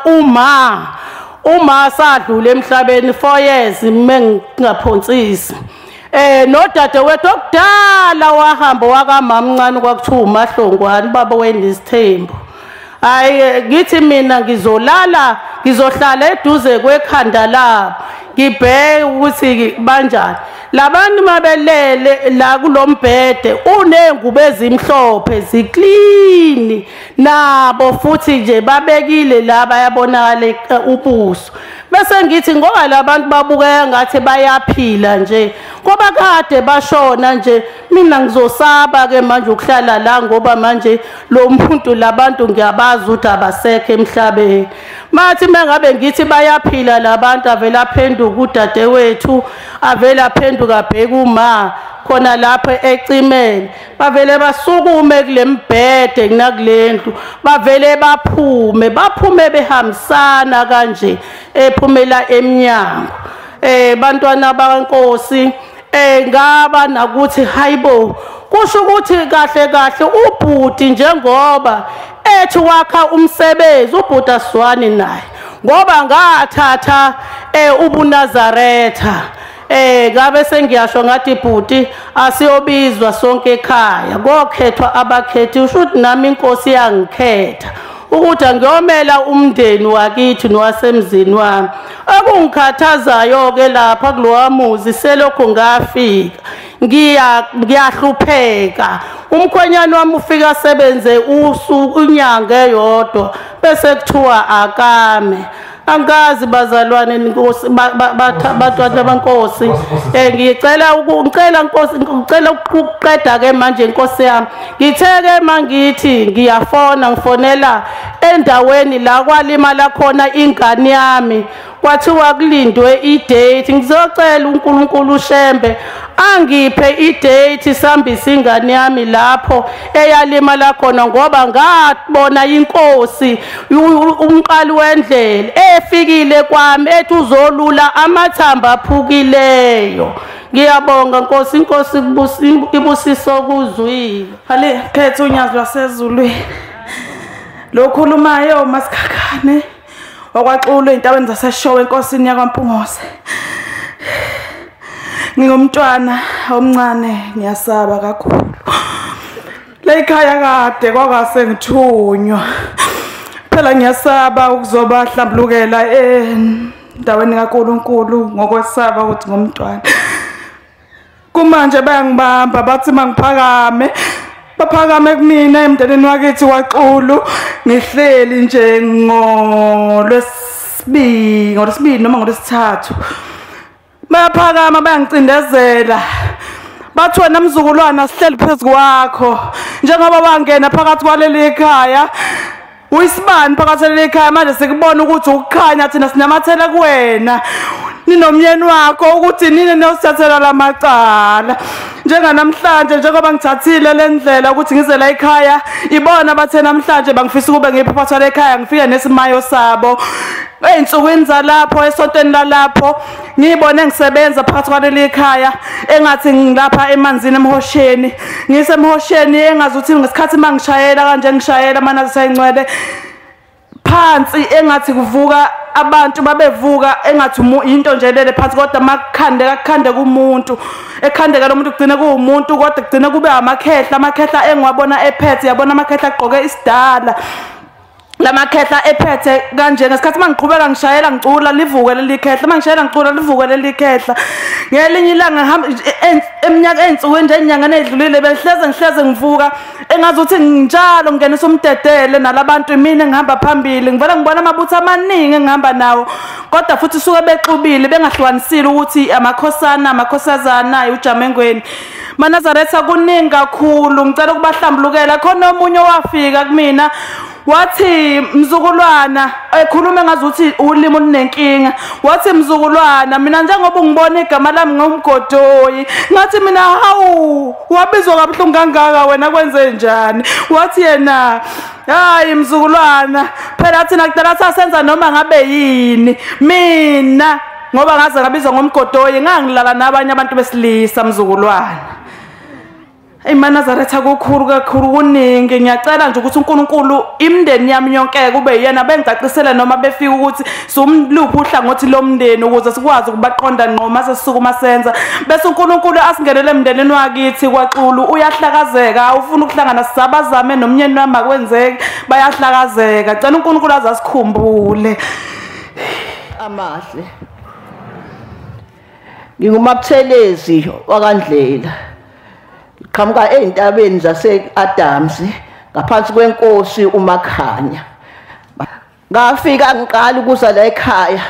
uma sadlula emhlabeni 4 years mengaphonsisi. Nodadewethu okudala wahamba wakamamncane kwakuthiwa uMahlongwane baba weNisithembu. Hayi ngithi mina ngizohlala eduze kwekhanda labo ngibheke ukuthi banjani labantu mabelele la kulombhede unengubo ezimhlophe ziclean nabo futhi nje babekile la bayabonakala ubuso. Bese ngithi ngoba labantu babukeka ngathi bayaphila nje ngoba kade bashona nje mina ngizosaba ke manje ukuhlala la ngoba manje lo muntu labantu ngiyabazi ukuthi abasekho emhlabeni. Mathi mengabe ngithi bayaphila labantu avela aphenduka udadewethu avela aphenduka bheka uma khona lapho ecimene bavele basukume kulembhede kunakulendlu bavele baphume behambisana kanje ephumela eminyango. Bantwana baNkosi ngaba nakuthi hayibo kusho ukuthi kahle ubhuti njengoba ethi wakha umsebenzi ubhuti aswani naye ngoba ngathatha ubuNazaretha ngabe sengiyasho ngathi ibhuti asiyobizwa sonke ekhaya kokhethwa abakhethi usho ukuthi nami inkosi yangikhetha ukuthi ngiyomela umndeni wakithi nowasemzini wami. Okungikhathazayo ke lapha kulowamuzi selokho ngafika ngiyahlupheka. Umkhwenyana wami ufika asebenze unyanga eyodwa bese kuthiwa akame. Angazi bazalwane inkosi batwana baNkosi ngicela ukuqeda ke manje inkosi yami ngitheke mangithi ngiyafona ngifonela endaweni la kwalimala khona ingane yami kwathiwa kulindwe idate ngizocela uNkulunkulu uShembe angiphe idate sambisa ingane yami lapho eyalimala khona ngoba ngabona inkosi umqali wendlela efikile kwami ethi uzolula amathamba aphukileyo. Ngiyabonga Nkosi, inkosi ibusiso kuzwile. Hale phethe unyazo lwasezulwini lokhulumayo uMasikhakhane wakwaXulu ezintabeni zaseshowe enkosini yakwaMpungose. Ngingumntwana omncane ngiyasaba kakhulu. Lekhaya kade kwakase ngithunywa. Phela ngiyasaba ukuzoba hlambulukela endaweni kaNkulunkulu ngokwesaba ukuthi ngumntwana. Kumanje bayangibamba bathi mangiphakame baphakame kumina emndenini wakithi kwaXulu ngihleli nje ngolwesibili noma ngolwesithathu. Bayaphakama bayangicindezela bathi wena mzukulwana sihleli phezu kwakho njengoba wangena phakathi kwaleli ekhaya uyisibani phakathi kwaleli ekhaya manje sikubona ukuthi ukukhanya thina sinamathela kuwena ninomyeni wakho ukuthi nini nosithathela lamacala njenganamhlanje njengoba ngithathile lendlela ukuthi ngize la ekhaya ibona bathe namhlanje bangifisa ukube ngiphakathi la ekhaya ngifike nesimayo sabo einsukwini zalapho esontweni lalapho ngibone ngisebenza phakathi kwaleli ekhaya engathi ngilapha emanzini emhosheni ngisemhosheni engazi ukuthi ngesikhathi mangishayela kanje ngishayela manje sayincwele phansi engathi kuvuka abantu babevuka engathi into nje lele phansi kodwa makukhande kumuntu ekhandeka lo muntu kugcina kuumuntu kodwa kugcina kube amakhehla engiwabona ephethe yabona amakhehla agqoke isidala lamakhehla ephethe kanje ngesikhathi mangiqhubeka ngishayela ngicula livuke leli khehla mangishayela ngicula livuke leli khehla ngelinye ilanga ngihamba eminyaka ensukwini nje enyangane edlulile behleze ngivuka engazuthi njalo ngingenisa umdedele nalabantu mina ngihamba phambili ngivela ngibona amabutho amaningi engihamba nawo kodwa futhi suke bexubile bengahlukanisile ukuthi amakhosana amakhosazana uJamengweni Manazaretha kuningi kakhulu ngicela ukubahlambulukela khona omunye wafika kumina wathi mzukulwana ekhuluma ngazuthi ulimi olunenkinga wathi mzukulwana mina njengoba ungibona igama lami ngomgodoyi ngathi mina hawu wabizwa kabuhlungu kangaka wena kwenze njani wathi yena hayi mzukulwana phela thina kudala sasenza noma ngabe yini mina ngoba ngaze ngabizwa ngomgodoyi ngangilala nabanye abantu besilisa mzukulwana Manazaretha kakhulu kuningi ngiyacela nje ukuthi uNkulunkulu imndeni yami yonke kube yena bengicacisele noma befika ukuthi somluphi uhlangothi lomndeni ukuze sikwazi ukubaqonda ngqo mase sisukuma senza bese uNkulunkulu asingenele emndenini wakithi kwaXulu uyahlakazeka ufuna ukuhlangana sisabazame nomnyeni wami akwenzeki bayahlakazeka cela uNkulunkulu azasikhumbule amahle ngingumabuthelezi wakandlela qhamuka ezintabeni zase-Adams ngaphansi kwenkosi uMakhanya ngafika ngiqala ukuza la ekhaya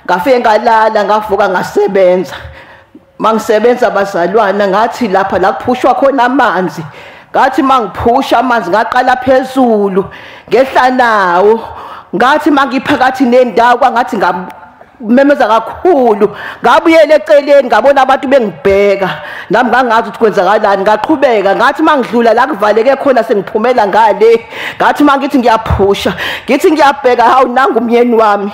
ngafike ngalala ngavuka ngasebenza mangisebenza bazalwana ngathi lapha la kuphushwa khona amanzi ngathi mangiphusha amanzi ngaqala phezulu ngehla nawo ngathi mangiphakathi nendawo kwangathi memeza kakhulu ngabuyela eceleni ngabona abantu bengibheka nami ngangazi ukuthi kwenzakalani ngaqhubeka ngathi mangidlula la kuvaleke khona sengiphumela ngale ngathi mangithi ngiyaphusha ngithi ngiyabheka hawu nanga umyeni wami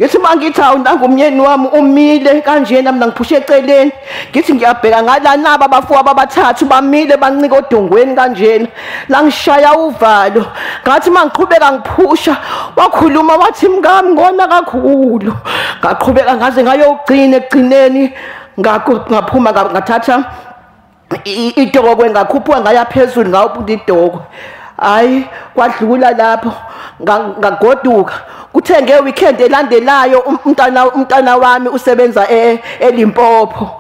ngithi mangithi hawu nanga umyeni wami umile kanjena mina ngiphushe eceleni ngithi ngiyabheka ngala naba abafowabo abathathu bamile bancika odongweni kanjena la ngishaya uvalo ngathi mangiqhubeka ngiphusha wakhuluma wathi mngami ngona kakhulu ngaqhubeka ngaze ngayogcina ekugcineni ngaphuma ngathatha idoko ngakhuphuka ngaya phezulu ngawubuka idoko hayi kwadlula lapho ngagoduka kuthe ngeweekend elandelayo umntana wami usebenza eLimpopo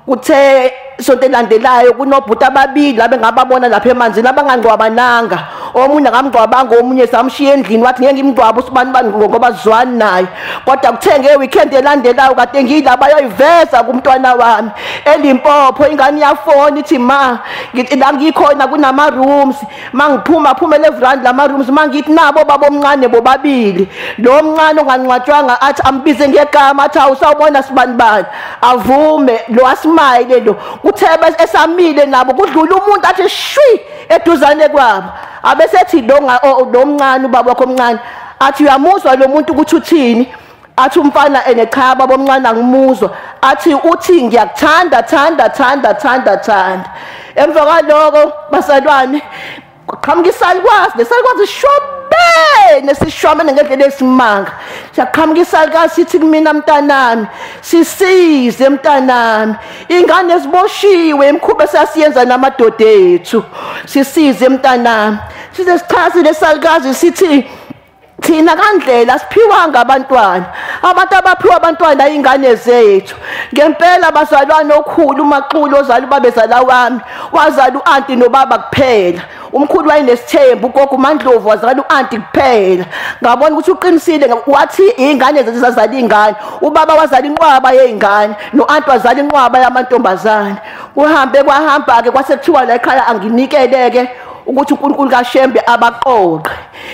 kuthe sonto elandelayo kunobhuti ababili abengababona lapha emanzini abangangcwabananga omunye ngamgcwabanga omunye samshiya endlini wathi ngeke ngimgcwaba usibani ngoba zwani naye kodwa kuthe ngeweekend elandelayo kade ngilaba yoyiveza kumntwana wami eLimpopo ingane yafona ithi ma ngithi la ngikhona kunama rooms mangiphuma levrand lama rooms mangithi nabo babomncane bobabili lo mncane ongancwatshwanga athi ambize ngegama athi awusawubona sibani avume lo asmile lo kuthe esamile nabo kudlula umuntu athi shwi eduzane kwabo abesethi lo mncane ubaba wakho omncane athi uyamuzwa lo muntu ukuthi uthini athi umfana enecha baba omncane angimuzwa athi uthi ngiyakuthanda thanda emva kwaloko basalwane qhamuka isalukwazi shobe nesishwamene ngendlela esimanga siyaqhamuka isalukwazi sithi kumina mntanami sisize mntanami ingane eziboshiwe emkhuba sasiyenza namadoda ethu sisize mntanami size sichazile esalukwazi sithi thina kandlela siphiwanga abantwana abantu abaphiwa abantwana ingane zethu ngempela bazalwane okhulu uMaxulu ozala ubabezala wami wazala uanti nobaba kuphela umkhulu wayenesithembu ugogo uMandlovu wazala uanti kuphela ngabona ukuthi uqinisile wathi ingane zethu zazala ingane ubaba wazala inqwaba yeingane noanti wazala inqwaba yamantombazane kwahamba ke kwasekuthiwa la ekhaya anginikeleke ukuthi uNkulunkulu kaShembe abaqoqe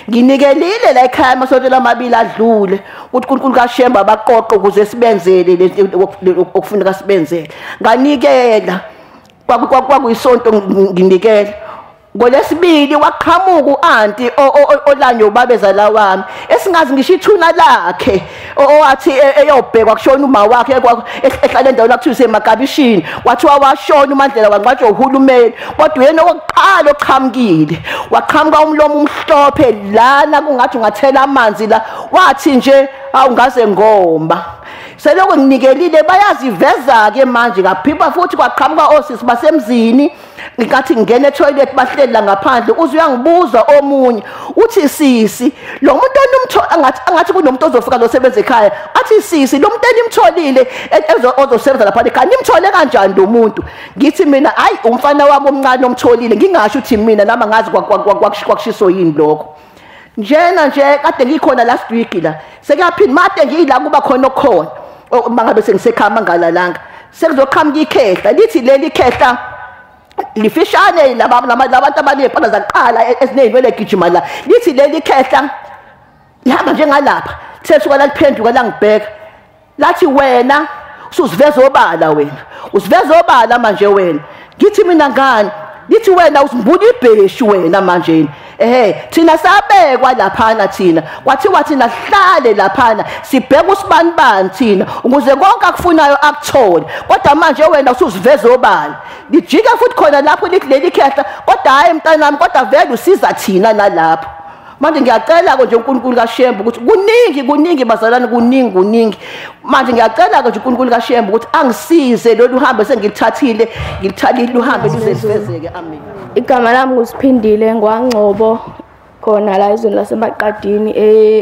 nginikelile la ekhaya amasonto lamabili adlule ukuthi uNkulunkulu kaShembe abaqoqe ukuze sibenzele okufuneka sibenzele nganikela kwakuyisonto nginikela ngolesibili waqhamuka uanti olanye ubabezala wami esingazi ngisho ithuna lakhe owathi eyobhekwa kushona uma wakhe ehlala endaweni akuthiwa iseMagabishini wathiwa washona uMandlela wangcwatshwa uhulumeni kodwa yena oqala oqhamukile waqhamuka umlomo umhlophe lana kungathi ungathela amanzi la wathi nje awungaze ngomba seloko nginikelile bayaziveza ke manje kaphipha futhi kwaqhamuka osisi basemzini ngikathi ngene etoilet bahleli la ngaphandle uze uyangibuza omunye uthi sisi lo muntu angathi kunomuntu ozofika losebenza ekhaya athi sisi lo muntu enimtholile ozosebenza lapha ekhaya nimthole kanjani lo muntu ngithi mina hayi umfana wami omncane omtholile ngingasho uthi mina nama ngazi kwakushiso yini lokho njena nje kade ngikhona last week la sekuyaphinda made ngiyila kuba khona okukhona mangabe sengisekhama ngalalanga sekuzoqhamuka ikhehla lithi leli khehla lifishane labantu abaneziphala zaqala ezineyinwele gijima la lithi leli khehla lihamba njengalapha sesuka laphenduka la ngibheka lathi wena usuziveza obala wena usiveza obala manje wena ngithi mina ngani lithi wena usimbula ibheshi wena manje thina sabekwa laphana thina kwathiwa thina sihlale laphana sibheka usibanibani thina ukuze konke akufunayo akuthole kodwa manje wena usuziveza obala lijika futhi khona lapho lithi leli khehla kodwa hayi mntanami kodwa vele usiza thina nalapho manje ngiyacela-ke nje uNkulunkulu kaShembe ukuthi kuningi bazalwane kuningi manje ngiyacela-ke nje uNkulunkulu kaShembe ukuthi angisize lolu hambe sengilithathile uhambe luze livezeke amen. Igama lami nguSiphindile Ngwangcobo khona la ezweni laseMaqadini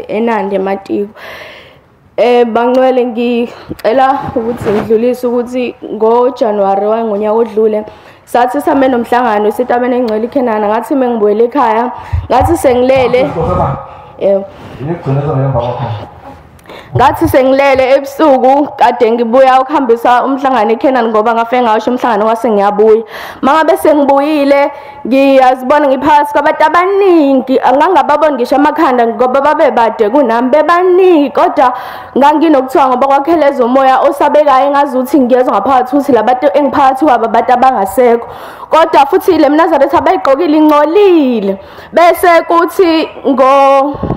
eNandi eMatiko. Bangcwele ngicela ukuthi ngidlulise ukuthi ngoJanuary wangonyaka odlule sathi same nomhlangano esitabeni engcwele iKhenana ngathi mengibuyele ekhaya ngathi sengilele ngathi sengilele ebusuku kade ngibuya ukuhambisa umhlangano eKhenana ngoba ngafe ngasho umhlangano wase ngiyabuya mangabe sengibuyile ngiyazibona ngiphakathi kwabantu abaningi angangababoni ngisho amakhanda ngoba babe bade kunami bebaningi kodwa nganginokuthiwa ngoba kwakheleza umoya osabekayo engazuthi ngiyezwa ngaphakathi ukuthi labantu engiphakathi kwabo abantu abangasekho kodwa futhi le Mnazaretha abayigqokile ingcolile bese kuthi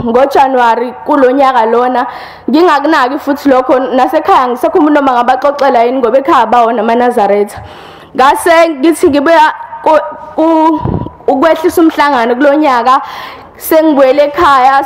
ngoJanuary kulonyaka lona ngingakunaki futhi lokho nasekhaya ngisekhumula noma ngabaxoxela yini ngoba ekhaya bawona amaNazaretha ngase ngithi ngibuya ukwehlisa umhlangano kulonyaka sengibuyele ekhaya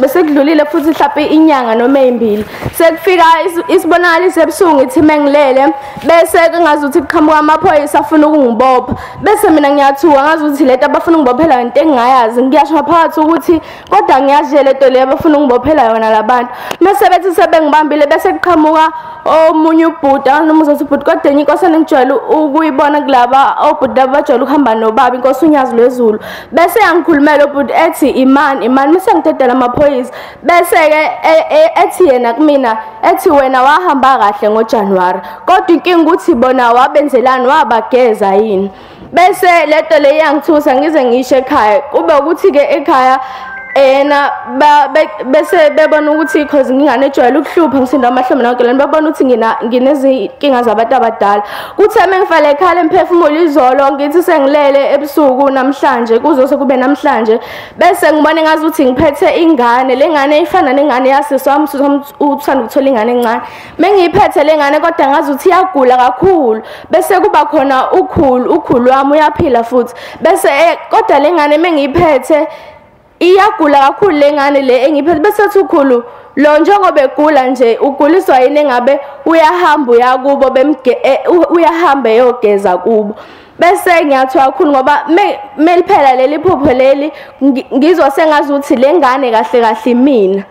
bese kudlulile futhi mhlawumbe inyanga noma ezimbili sekufika isibonakaliso ebusuku ngithi mengilele bese kungazuthi kuqhamuka amaphoyisa afuna ukungibopha bese mina ngiyathuka ngazuthi lento abafuna ungibophela into engingayazi ngiyasho phakathi ukuthi kodwa ngiyazi lento le abafuna ungibophela yona labantu bese bethi sebengibambile bese kuqhamuka omunye ubhuda noma uzothi ubhuda kodwa enye inkosana ngijwayele ukuyibona kulaba obhuda abajwayele ukuhamba nobaba inkosi uNyazi lwezulu bese yangikhulumela ubhuda ethi imani mase ngidedela amaphoyisa bese ke ethi yena kumina ethi wena wahamba kahle ngoJanuary kodwa inkinga ukuthi bona wabenzelani wabageza yini bese lento le yangithusa ngize ngisho ekhaya kube ukuthi ke ekhaya bese bebona ukuthi because ngingane ejwayele ukuhlupha ngisinda amahlombe nonke lento babona ukuthi nginezinkinga zabantu abadala kuthi mengifale ekhaya emphefumulo izolo ngithi sengilele ebusuku namhlanje kuzose kube namhlanje bese ngibone ngazuthi ngiphethe ingane lengane ifana nengane yasiswami uthanda ukuthola ingane encane mengiyiphethe lengane kodwa ngazuthi iyagula kakhulu bese kuba khona ukhulu wami uyaphila futhi bese kodwa lengane mengiyiphethe iyagula kakhulu lengane le engiphethe bese ukhulu lo njengoba egula nje uguliswa yini engabe uyahamba uyakubo uyahamba eyogeza kubo bese ngiyathwa kakhulu ngoba meliphela leli phupho leli ngizwa sengazuthi lengane kahle mina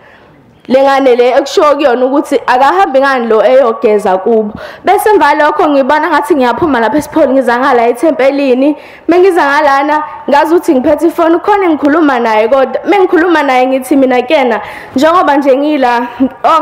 lengane le ekusho kuyona ukuthi akahambi ngani lo eyogeza kubo bese emva lokho ngibona ngathi ngiyaphuma lapha esipholi ngizangala eThempelini mengizangalana ngazi ukuthi ngiphethe ifoni khona ngikhuluma naye kodwa mengikhuluma naye ngithi mina kena njengoba nje ngila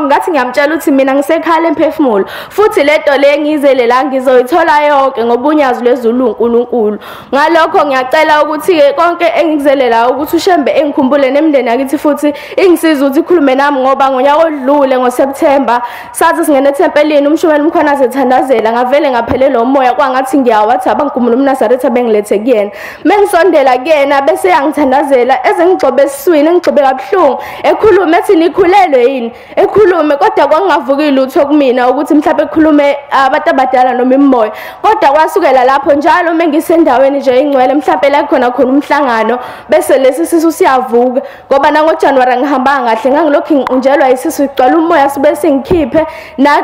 ngathi ngiyamtshela ukuthi mina ngisekhala emphefumulo futhi lento le ngizele la ngizoyithola yonke ngoba uNyazi lwezulu uNkulunkulu ngalokho ngiyacela ukuthi konke engikuzele la ukuthi uShembe engikhumbule nemndeni yakithi futhi ingisiza ukuthi ikhulume nami ngoba ngonyaka odlule ngoSeptember sathi singene eThempelini umshumeli Mkhwanazi ethandazela ngavele ngaphelelwa umoya kwangathi ngiyawathi abangikhumula uMnazaretha bengilethe kuyena mengisonde ngasondela kuyena bese yangithandazela eze ngigcobe esiswini ngigcobe kabuhlungu ekhulume ethi nikhulelwe yini ekhulume kodwa kwangavuki lutho kumina ukuthi mhlawumbe ekhulume abantu abadala noma imimoya kodwa kwasukela lapho njalo mengisendaweni nje ingcwele mhlawumbe la khona umhlangano bese lesi sisu siyavuka ngoba nangoJanuary ngihamba kahle ngangilokhu ngiqunjelwa isisu igcwala umoya sibe singikhiphe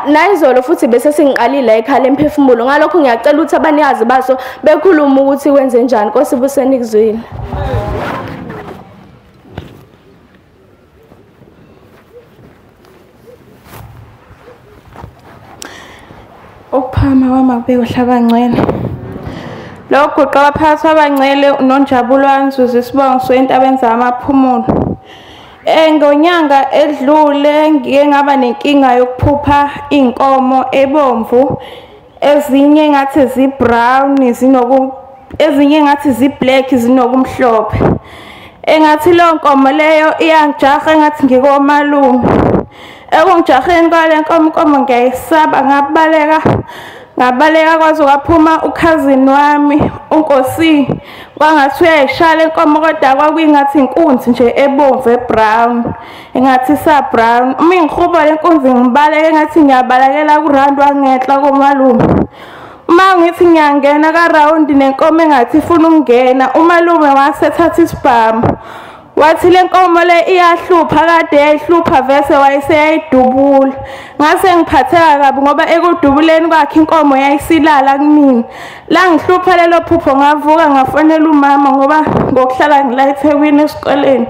nayizolo futhi bese singiqalile ekhala emphefumulo ngalokho ngiyacela ukuthi abanikazi baso bekhuluma ukuthi wenze njani Nkosi buseni kuzwini ukuphama kwamabheko hlabangcwele lokho qaba phakathi kwabangcwele noNjabulo wanzuza isibongo soentabeni zamaphumulo ngonyanga edlule ngike ngaba nenkinga yokuphupha inkomo ebomvu ezinye ngathi zibrown ezinye ngathi ziblack zinokumhlophe engathi lo nkomo leyo iyangijaha ngathi ngikomalume ekungijaheni kwale nkomo ngiyayisaba ngabaleka kwaze kwaphuma ukhazini wami uNkosi kwangathi uyayishala inkomo kodwa kwakuyingathi inkunzi nje ebomvu ebrown engathi sa brown uma ngihuba lenkunzi ngibaleke engathi ngiyabalekela kuRand wangenhla komalume uma ngithi ngiyangena ka round nenkomo engathi ifuna ukungena umalume wasethatha isibhamu wathi lenkomo le iyahlupha kade yayihlupha vese wayeseyayidubula ngase ngiphatheka kabi ngoba ekudubuleni kwakhe inkomo yayisilala kumina la ngihlupha lelo phupho ngavuka ngafonela umama ngoba ngokuhlala ngila eThekwini esikoleni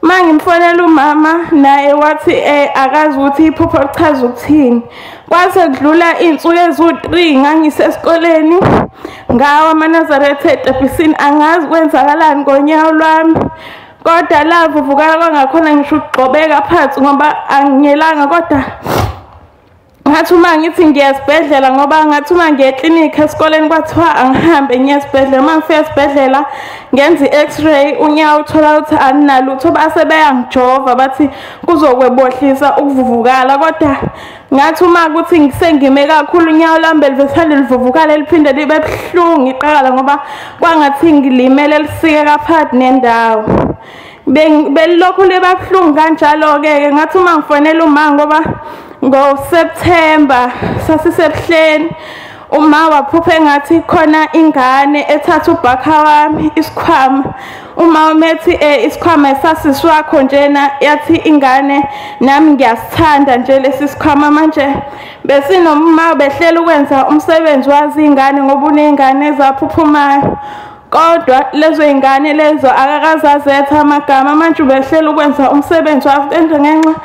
mangimfonela umama naye wathi akazi ukuthi iphupho lichaza ukuthini kwase kudlula insuku ezu3 ngangisesikoleni ngawa amaNazaretha eTebhisini angazi kwenzakalani ngonyawo lwami kodwa lavuvukala kwangakhona ngisho ukugxobeka phansi ngoba angiyelanga kodwa ngathi uma ngithi ngiyasibhedlela ngoba ngathi uma ngiye eclinic esikoleni kwathiwa angihambe ngiyasibhedlela uma ngifika esibhedlela ngenza i-x-ray unyawo uthola ukuthi aninalutho base beyangijova bathi kuzokwebohlisa ukuvuvukala kodwa ngathi uma ukuthi ngisengime kakhulu unyawo lami belivesele livuvukala liphinde libe buhlungu iqala ngoba kwangathi ngilimele lisike kaphakathi nendawo belokhu liba buhlungu kanjalo ke ngathi uma ngifonela uma ngoba ngoSeptember sasisebuhleni uma waphupha engathi khona ingane ethatha ubhakha wami isikhwama uma umethi isikhwama esasisi wakho njena yathi ingane nami ngiyasithanda nje lesi sikhwama manje besinomama behlela ukwenza umsebenzi wazi ingane ngoba unengane ezaphuphumayo kodwa lezo ingane lezo akakazazetha amagama manje ubehlela ukwenza umsebenzi wakhe ngenxa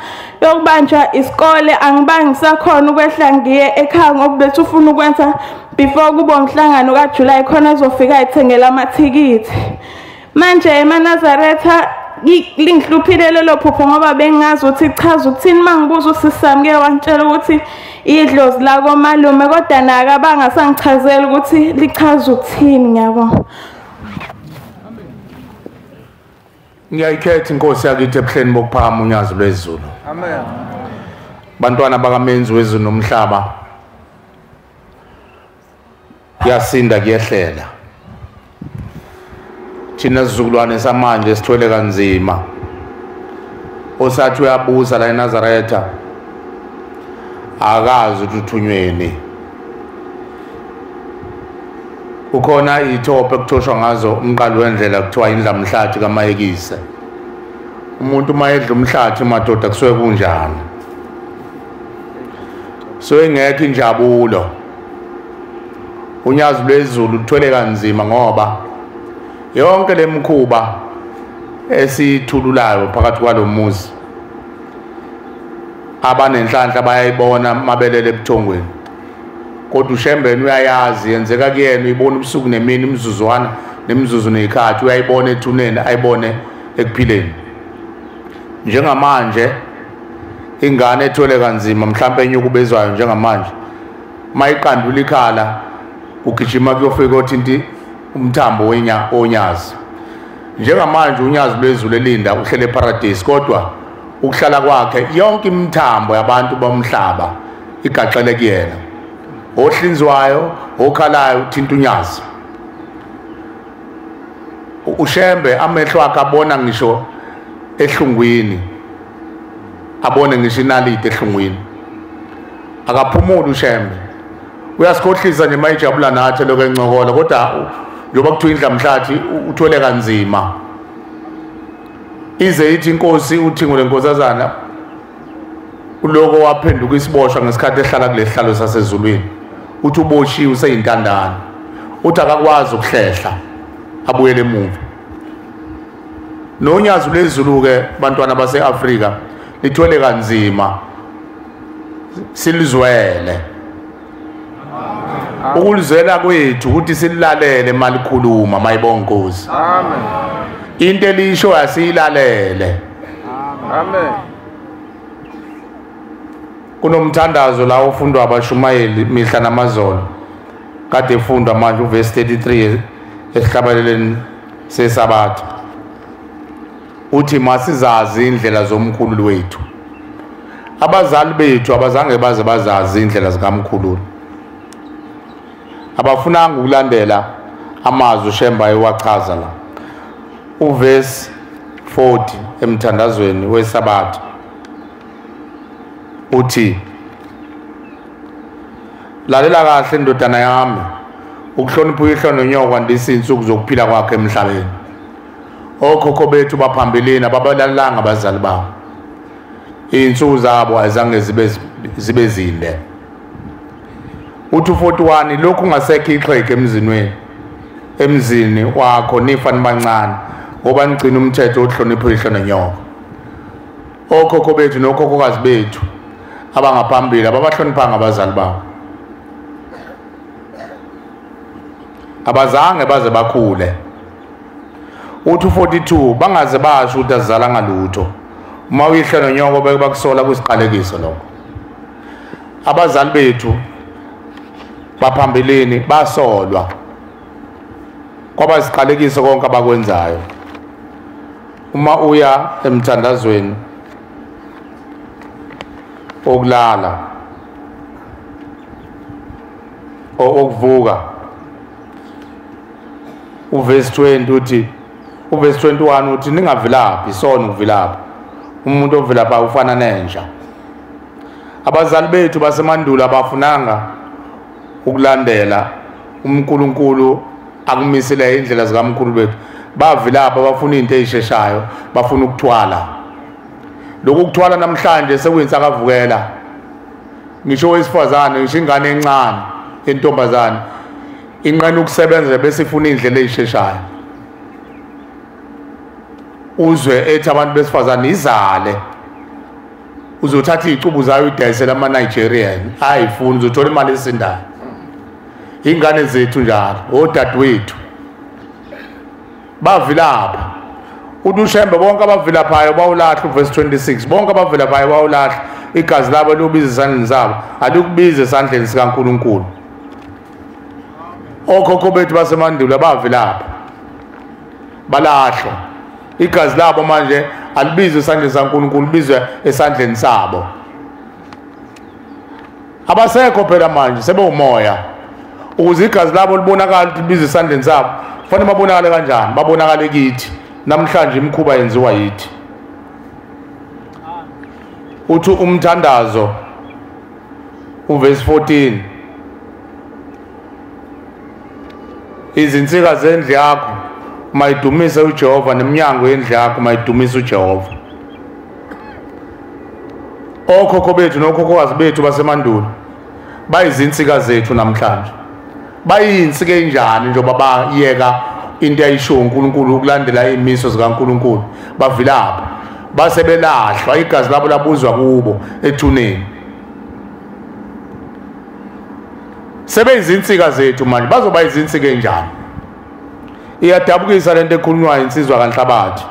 yokubanjwa isikole angibangisakhona ukwehla ngiye ekhaya ngoba bethi ufuna ukwenza before kuba umhlangano kaJuly khona ezofika ithengela amathikithi manje eManazaretha lingihluphile lelo phupho ngoba bengazi ukuthi ichaza ukuthini mangibuza usisami ke wantshela ukuthi idlozi la komalume kodwa naka bangasangichazela ukuthi lichaza ukuthini ngiyabona ngiyayikhetha inkosi yakithi ebuhleni bokuphakama unyazi lwezulu Amen. bantwana bakamenzi wezulu nomhlaba yasinda kuyehlela thina sizukulwane samanje sithwele kanzima osathi uyabuza la eNazaretha akazi ukuthi uthunyweni ukhona ithophe kuthoshwa ngazo umqalo wendlela kuthiwa indlamhlathi kaMayekise umuntu mayedla umhlathi madoda kusuke kunjani so engekho injabulo unyazi lwezulu uthwele kanzima ngoba yonke lemkhuba esithululayo phakathi kwalomuzi abanenhlanhla bayayibona mabelele ebuthongweni kodwa uShembeni uyayazi yenzeka kuyena uyibona ubusuku nemini imizuzwana nemizuzu nezikhathi uyayibona ethuneni ayibone ekuphileni njengamanje ingane ethwele kanzima mhlawumbe enyuka ubezwayo njengamanje mayiqandula ikhala ugijima kuyofika othinti umthambo onyazi njengamanje unyazi lwezulu elinda uhlele eparadise kodwa ukuhlala kwakhe yonke imithambo yabantu bomhlaba igaxele kuyena ohlinzwayo okhalayo uthinta unyazi uShembe amehlo akhe abona ngisho ehlungwini, abone ngisho inalite ehlungwini, akaphumuli uShembe. Uyasikhohlisa nje mayijabula nathi lokho encokola, kodwa njoba kuthiwa indlamhlathi uthole kanzima. Ize ithi inkosi uThingule Nkosazana uloko waphenduka isiboshwa ngesikhathi ehlala kule sihlalo sasezulwini, uthi uboshiwe useyintandane, uthi akakwazi ukuhlehla abuyele emuva. Nonyazi lwezulu ke bantwana base-Afrika lithwele kanzima, silizwele. Ukulizwela kwethu ukuthi sililalele malikhuluma mayibonga Nkosi. Amen. Into elisho asiyilalele. Amen. Kunomthandazo la ufundwa abashumayeli mihla namazolo, kade efundwa manje uverse 33 esihlabaleleni sesabatha. Uthi masizazi indlela zomkhulu wethu. Abazali bethu abazange baze bazazi indlela zikaMkhulu, abafunanga ukulandela amazwi uShembe ayewachaza la. Uverse 40 emthandazweni wesabatha uthi, lalela kahle ndodana yami, ukuhlonipha uyihlo nonyoko andisi insuku zokuphila kwakhe emhlabeni. Okhokho bethu baphambilini ababalalanga abazali babo, iy'nsuku zabo azange zibe zinde. Uthi 41, lokhu ungasekho ixhege emzini wakho nifa nibancane, ngoba nigcina umthetho wokuhlonipha uyihlo nonyoko. Okhokho bethu nokhokhokazi bethu abangaphambili ababahloniphanga abazali babo, abazange baze bakhule. Uthi 42, bangaze basho ukuthi azizala ngalutho, uma uyihlo nonyoko beke bakusola kwisiqalekiso lokho. Abazali bethu baphambilini basolwa kwaba isiqalekiso konke abakwenzayo. Uma uya emthandazweni okulala okuvuka uverse 20 uthi, uverse 21 uthi ningavilaphi sona ukuvilapha, umuntu ovilapha ufana nenja. Abazali bethu basemandulo abafunanga ukulandela uNkulunkulu akumisile indlela zikaMkhulu bethu, bavilapha bafuna into ezisheshayo, bafuna ukuthwala. Lokhu kuthwala namhlanje sekuyintsakavukela, ngisho owesifazane ngisho ingane encane intombazane inqena ukusebenza bese ifuna indlela ezisheshayo. Uzwe ethi abantu besifazane izale, uzothatha izicubu zayo idayisela ama-Nigerian, ayifuni uzothola imali esindayo. Ingane zethu njalo, odadewethu bavilapha. Uthi uShembe bonke abavilaphayo bawulahla uverse 26, bonke abavilaphayo bawulahla, igazi labo liyobiza esandleni zabo, alikubize esandleni sikaNkulunkulu. Okhokho bethu basemandulo bavilapha balahlwa, igazi labo manje alibizwe esandleni sikaNkulunkulu, libizwe esandleni sabo. Abasekho phela manje sebewumoya, ukuze igazi labo libonakala ukuthi libizwe esandleni sabo kufanele babonakale kanjani? Babonakale kithi namhlanje imikhuba yenziwa yithi. Uthi umthandazo uverse 14, izinsika zendlu yakho mayidumise uJehova, neminyango yendlu yakho mayidumise uJehova. Okhokho bethu nokhokhokazi bethu basemandulo bayizinsika zethu namhlanje, bayinsika enjani njengoba bayeka into ayisho uNkulunkulu ukulandela imiso zikaNkulunkulu, bavilapha base belahlwa, igazi labo labuzwa kubo ethuneni. Sebeyizinsika zethu manje, bazoba izinsika enjani? Iyadabukisa lento ekhulunywayo insizwa kaNhlabathi.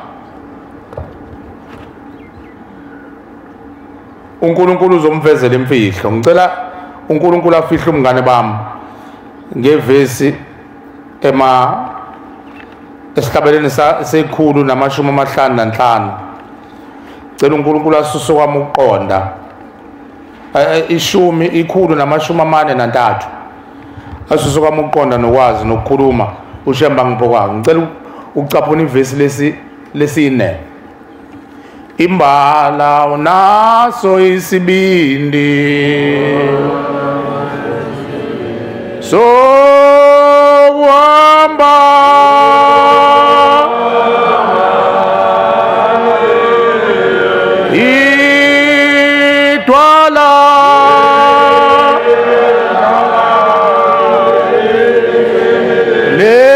uNkulunkulu uzomvezela imfihlo. Ngicela uNkulunkulu afihle umngane bami ngevesi esihlabeleni sekhulu namashumi 55. Cela uNkulunkulu asuse kwami ukuqonda ishumi ikhulu namashumi 43, asuse kwami ukuqonda nokwazi nokukhuluma uShembe ngipho kwami. Ngicela ucaphuna ivesi lesine. Imbala unaso isibindi so wamba itwala lehlula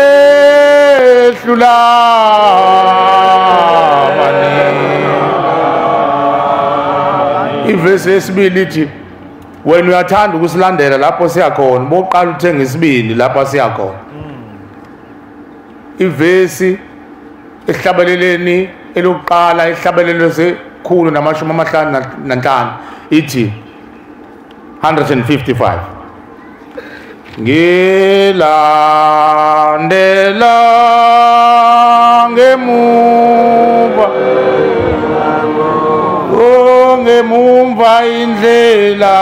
ivesi yesibili ithi wena uyathanda ukusilandela lapho siya khona boqala uthenga isibindi lapho siya khona. Ivesi ehlabeleleni elokuqala ehlabelelo sekhulu namashumi amahlanu nanhlanu ithi 155 ngilandela ngemuva ngemumva indlela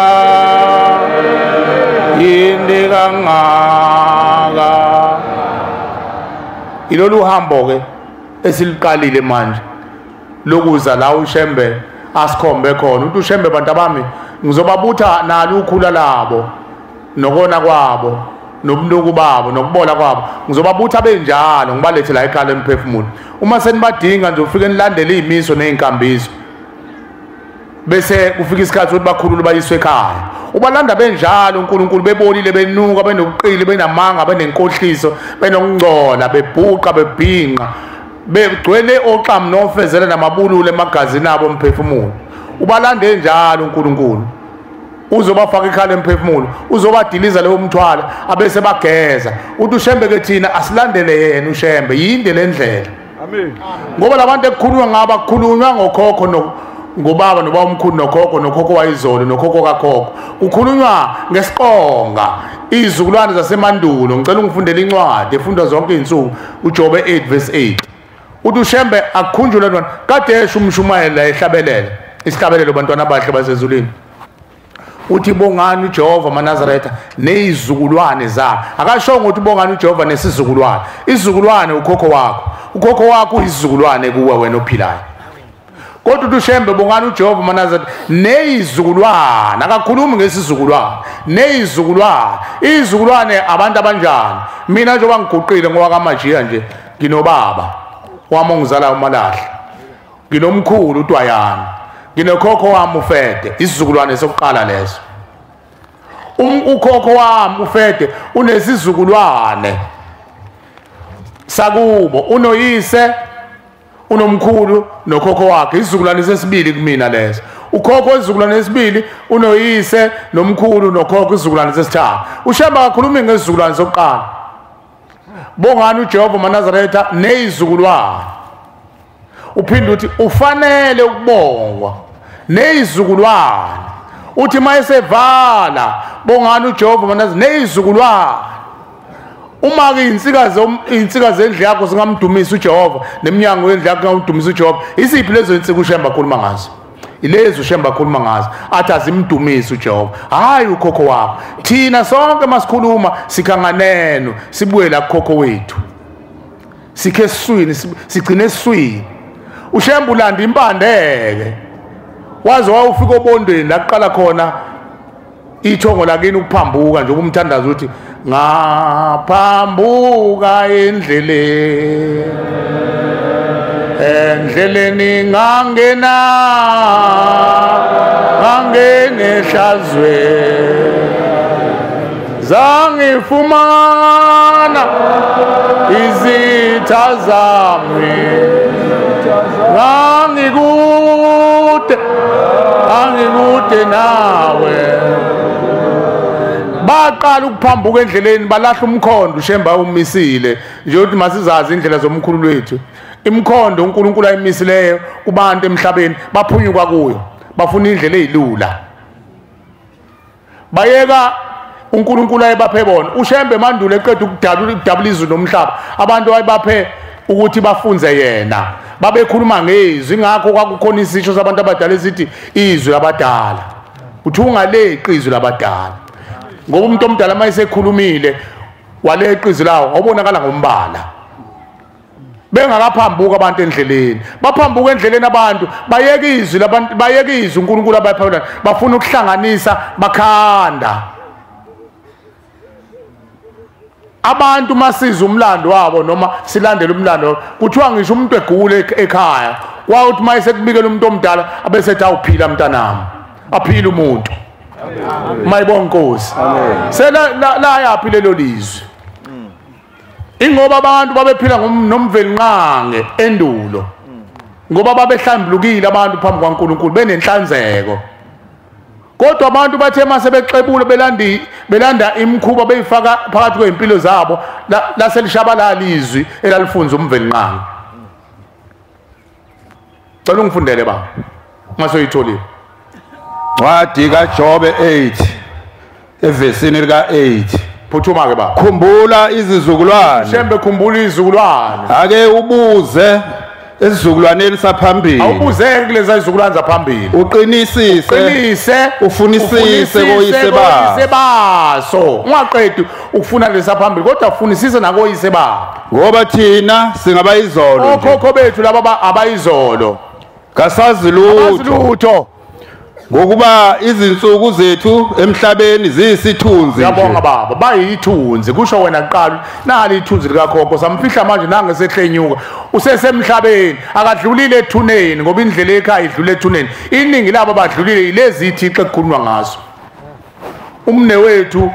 yinde kangaka. Ilolu hambo ke esiliqalile manje lokuza la uShembe asikhombe khona ukuthi uShembe bantu bami ngizobabutha nalo ukhula labo nokona kwabo nobunuku babo nokubola kwabo ngizobabutha benjalo ngibalethe la ekhaya emphefumulo. Uma senibadinga nje ufike nilandele izimiso nezinkambiso bese kufika isikhathi ukuthi bakhulule bayiswe ekhaya. Ubalanda benjalo uNkulunkulu bebolile benuka benobuqili benamanga benenkohliso benokungcola bebhuqa bebhinqa begcwele oxam nofezela namabulule emagazini abo emphefumulo. Ubalande njalo uNkulunkulu uzobafaka ekhaya emphefumulo uzobadiliza leyo mthwalo abese bageza uthi uShembe ke thina asilandele yena uShembe yinde lendlela. Amen. Ngoba labantu ekukhulunywa ngaba kukhulunywa ngokhokho ngobaba noba umkhulu nokhokho wayizolo nokhokho kakhokho kukhulunywa ngesiqonga izizukulwane zasemandulo. Ngicela ungifundele incwadi efundwa zonke izinsuku uJobe 8 verse 8 uthi uShembe akukhunjule lona kade esho umshumayela ehlabelele isihlabelelo bantwana bahle basezulwini uthi bongani uJehova maNazaretha nezizukulwane zakhe. Akashongo ukuthi bongani uJehova nesizukulwane. Izizukulwane ukhokho wakho izizukulwane kuwe wena ophilayo. Kodwa uShembe bongani uJehova maNazaretha nezizukulwane. Akakhulumi ngesizukulwane nezizukulwane. Izizukulwane abantu abanjani? Mina njengoba ngiguqile ngoba kaMajiya nje nginobaba wami ongizala uMalahle, nginomkhulu uDwayana, nginokhokho wami uFede, isizukulwane sokuqala leso. Ukhokho wami uFede unesizukulwane sakubo, unoyise unomkhulu nokhokho wakhe, isizukulwane sesibili kumina leso. Ukhokho wesizukulwane sesibili unoyise nomkhulu nokhokho isizukulwane sesithathu. uShembe akakhulumi ngesizukulwane sokuqala. Bongani uJehova maNazaretha nezizukulwane. Uphinde uthi ufanele ukubongwa nezizukulwane. Uthi mayesevala bongani uJehova maNazaretha nezizukulwane. Uma ke insika zendlu yakho singamdumisa uJehova neminyango yendlu yakho ngamdumisa uJehova, isiphi lezo insika uShembe akhuluma ngazo? Ilezo uShembe akhuluma ngazo athi azimdumisa uJehova, hayi ukhokho wakho. Thina sonke masikhuluma sikhanganeno sibuye la kukhokho wethu, sikhe esiswini sigcine esiswini. uShembe ulanda impandeke waze wawufika obondweni la kuqala khona ithongo lakini ukuphambuka nje umthandazo uthi ngaphambuka endleleni ngangene ehlazwe zangifumana izitha zami ngangikude nawe. Baqala ukuphambuka endleleni balahla umkhondo uShembe umisile nje ukuthi masizazi indlela zomkhulu wethu. Imkhondo uNkulunkulu ayimisileyo kubantu emhlabeni baphunyuka kuyo, bafuna indlela ezilula, bayeka uNkulunkulu ayebaphe bona. uShembe mandulo eqeda ukudabula izulu nomhlaba abantu ayebaphe ukuthi bafunze yena, babekhuluma ngezwi. Ingakho kwakukhona isisho sabantu abadala esithi izwi labadala, uthi ungaleqi izwi labadala. Ngoba umuntu omdala mayesekhulumile waleqa izwi lawo awubonakala ngombala. bengakaphambuka abantu endleleni baphambuka endleleni abantu bayekizwe labantu bayekizwe uNkulunkulu abayiphawula bafuna ukuhlanganisa bakhanda abantu masiza umlando wabo noma silandele umlando kuthiwa ngisho umuntu egule ekhaya kwauthi mayise kubikela umuntu omdala abesethi awuphila mntanami aphila umuntu mayibonga Nkosi sela la yaphi lelo lizwe ingoba abantu babephila nomvelinqange endulo ngoba babehlambulukile abantu phambi kwaNkulunkulu benenhlanzeko kodwa abantu bathe mase bexebule belanda imikhuba beyifaka phakathi kweimpilo zabo laselishabalala izwi elalifunza umvelinqange cela ungifundele baba ngasoyitholile Ncwadi kaJobe 8 evesini lika 8 phuthuma ke baba khumbula izizukulwane shembe khumbula izizukulwane ake ubuze esizukulwaneni saphambili awubuzeke kulezi izizukulwane zaphambili uqinisise ufunisise koyise baso ungaqedi ukufuna lesaphambili kodwa ufunisise nakoyise babo ngoba thina singabayizolo okhokho bethu laba abayizolo kasazi lutho ngokuba izinsuku zethu emhlabeni ziyisithunzi yabonga baba bayithunzi kusho wena kuqala nali ithunzi likakhokho samfihla manje nange sehlenyuka usesemhlabeni akadlulile ethuneni ngoba indlela ekhaya idlule ethuneni iningi labo badlulile ilezi ithixo ekukhulunywa ngaso umne wethu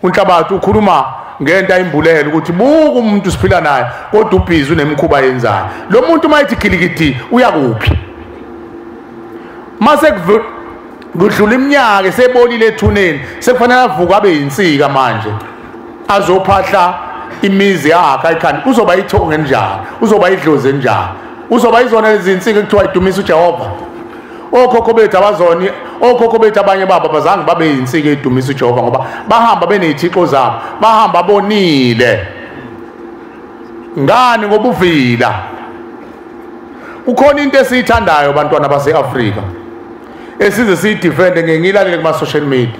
uNhlabathi ukhuluma ngento ayimbulela ukuthi buka umuntu siphila naye kodwa ubhizi unemkhuba yenzayo lo muntu mayithi gilikidi uyakuphi mase kudlula iminyaka esebonile ethuneni sekufanele avuka abe yinsika manje azophahla imizi yakhe ayikhanda uzoba ithonge njani uzoba idloze njani uzoba izona lezi insika ekuthiwa idumisa uJehova okhokho bethu abazoni okhokho bethu abanye baba bazange babe yinsika edumisa uJehova ngoba bahamba benezithixo zabo bahamba bonile ngani ngoba uvila ukhona into esiyithandayo bantwana base-Afrika esize siyidefende ngengilalele kuma-social media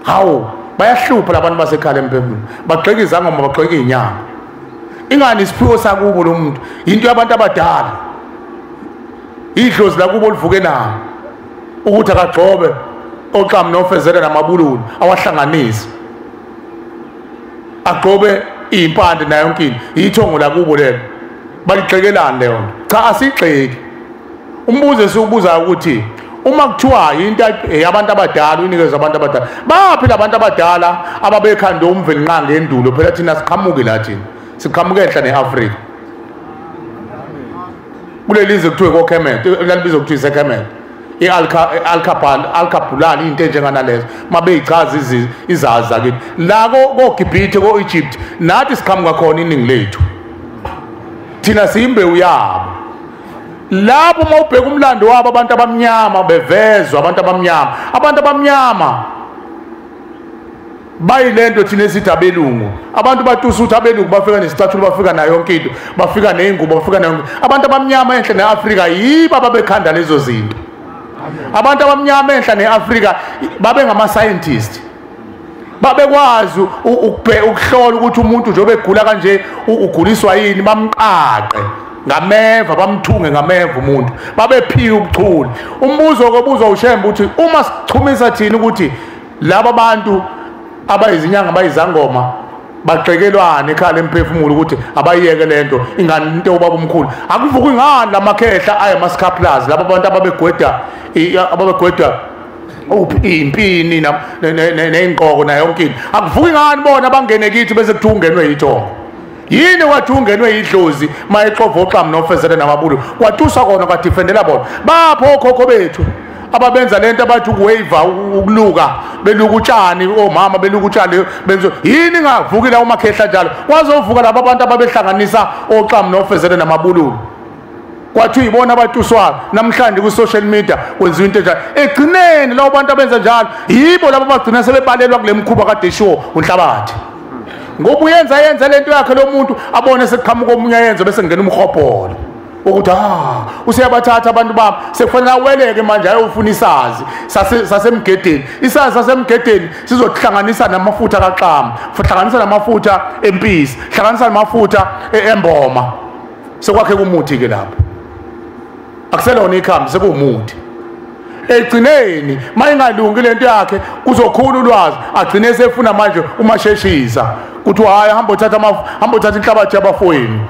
hawu bayahlupha labantu basekhaya emphefumulweni bagxeka izangoma bagxeka iy'nyanga ingani isiphiwo sakubo lo muntu yinto yabantu abadala idlozi lakubo oluvuke nayo ukuthi akagxobe oxam nofezele namabululu awahlanganise agxobe iy'mpande nayo yonke ithongo lakubo lelo baligxekelani leyo nto cha asigxeki umbuzo esiwubuzayo ukuthi uma kuthiwa into yabantu abadala uyinikeza abantu abadala baphi labantu abadala ababekhanda umvelinqange endulo phela thina siqhamuke la thina siqhamuke enhla neAfrika kulelizwe kuthiwe koKhemet lalibizwa kuthiwa iseKhemet i-Alkabulali into enjenganalezo mabeyichaza izazi zakithi la koGibhithe ko-Egypt nathi siqhamuka khona iningi lethu thina siyimbewu yabo lapho uma ubheka umlando wabo abantu abamnyama bevezwa abantu abamnyama bayilento thina esithi abelungu abantu batusa ukuthi abelungu bafika nesicathulo bafika nayo yonke into bafika ney'ngubo bafika nayo abantu abamnyama enhle ne-Afrika yibo ababekhanda lezo zinto abantu abamnyama enhla ne-Afrika babengama-scientist babekwazi ukuhlola ukuthi umuntu njengoba egula kanje uguliswa yini bamqaqe ngameva bamthunge ngameva umuntu babephiwe ubuchule umbuzo kobuzwa ushembe ukuthi uma sichumisa thina ukuthi laba bantu abayizinyanga bayizangoma bagxekelwane ekhala emphefumulo ukuthi abayiyeke lento ingani into ubaba omkhulu akuvuka ingani lamakhehla aya maskaplas laba bantu ababegweda impini ney'nqoko nayo yonke into akuvuka ingani bona abangene kithi bese kuthiwa ungenwe yithongo yini kwathi ungenwe yidlozi mayexova oxam nofezele namabulu kwatuswa kona kwadifendela bona bapho okhokho bethu ababenza lento abathi ukuwave ukuluka beluka utshani omama beluka utshani benzo yini ngavukile umakhehla njalo wazovuka laba abantu ababehlanganisa oxam nofezele namabulu kwathi uyibona abatuswayo namhlanje ku-social media kwenziwa into enjalo egcineni labo bantu abenza njalo yibo labo bagcina sebebalelwa kule mkhuba kade eshiwo uNhlabathi ngoba uyenza lento yakhe lo muntu abone sekuqhamuka omunye ayenze bese ngena umhobholo ukuthi useyabathatha abantu bami sekufanele aweleke manje ayofuna isazi sasemgedeni isazi sasemgedeni sizohlanganisa namafutha kaXama hlanganisa namafutha empisi hlanganisa namafutha emboma sekwakhe kumuthi ke lapho akuselona ikhambi sekuwumuthi egcineni mayingalungi lento yakhe kuzokhula ulwazi agcine esefuna manje umasheshisa kuthi hayi hamba uthatha inhlabathi yabafowenu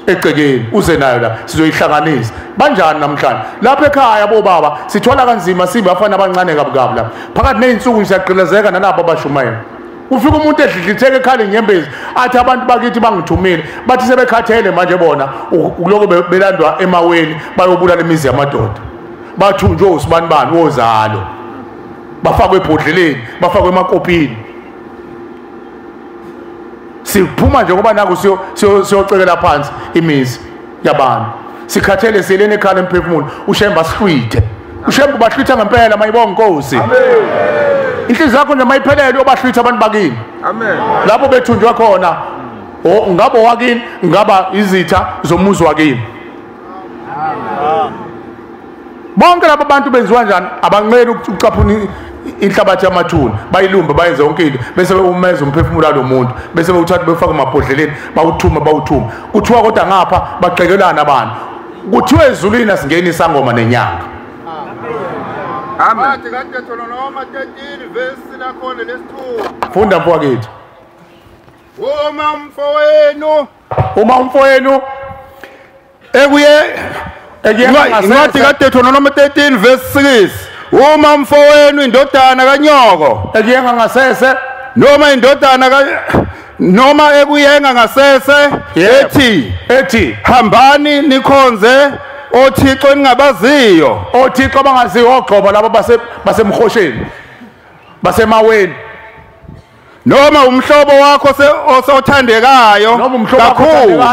egcekeni uze nayo la sizoyihlanganisa banjani namhlanje lapha ekhaya bobaba sithola kanzima sibe abafana abancane kabukabu la phakathi nezinsuku siyaqilezeka nalabo abashumayela ufika umuntu edlidlitheke ekhaya inyembezi athi abantu bakithi bangithumile bathi sebekhathele manje bona ukuloko belandwa emaweni bayobulala imizi yamadoda bathunjwe usibanibani wozalo bafakwe ebhodleleni bafakwe emakopini siphuma nje ngoba naku siyocekela phansi imizi yabantu sikhathele selene ekhaya emphefumulo ushemba sihlwithe ushemba bahlwitha ngempela mayibonga Nkosi amen inhliziyo yakho nje mayiphelele obahlwitha abantu bakini amen lapho bethunjwa khona ngabo wakini ngaba izitha zomuzi wakini bonke labo bantu benziwa njani abancela ukucaphuna inhlabathi yamathuna bayilumbe bayenze yonke into bese umeza umphefumulo lo muntu bese bewuthatha befaka emabhodleleni bawuthuma kuthiwa kodwa ngapha baqekelana abantu kuthiwa ezulwini asingeni isangoma nenyanga amen kanti Deuteronomy 13 verse lakhona lesithupha funda mfowethu uma umfowenu ekuye incwadi kaDeuteronomy 13 verse 6 uma umfowenu indodana kanyoko ekuyenga ngasese noma ekuyenga ngasese ethi hambani nikhonze othixo ningabaziyo othixo bangaziyo ogqoba labo basemhosheni basemaweni noma umhlobo wakho osothandekayo kakhulu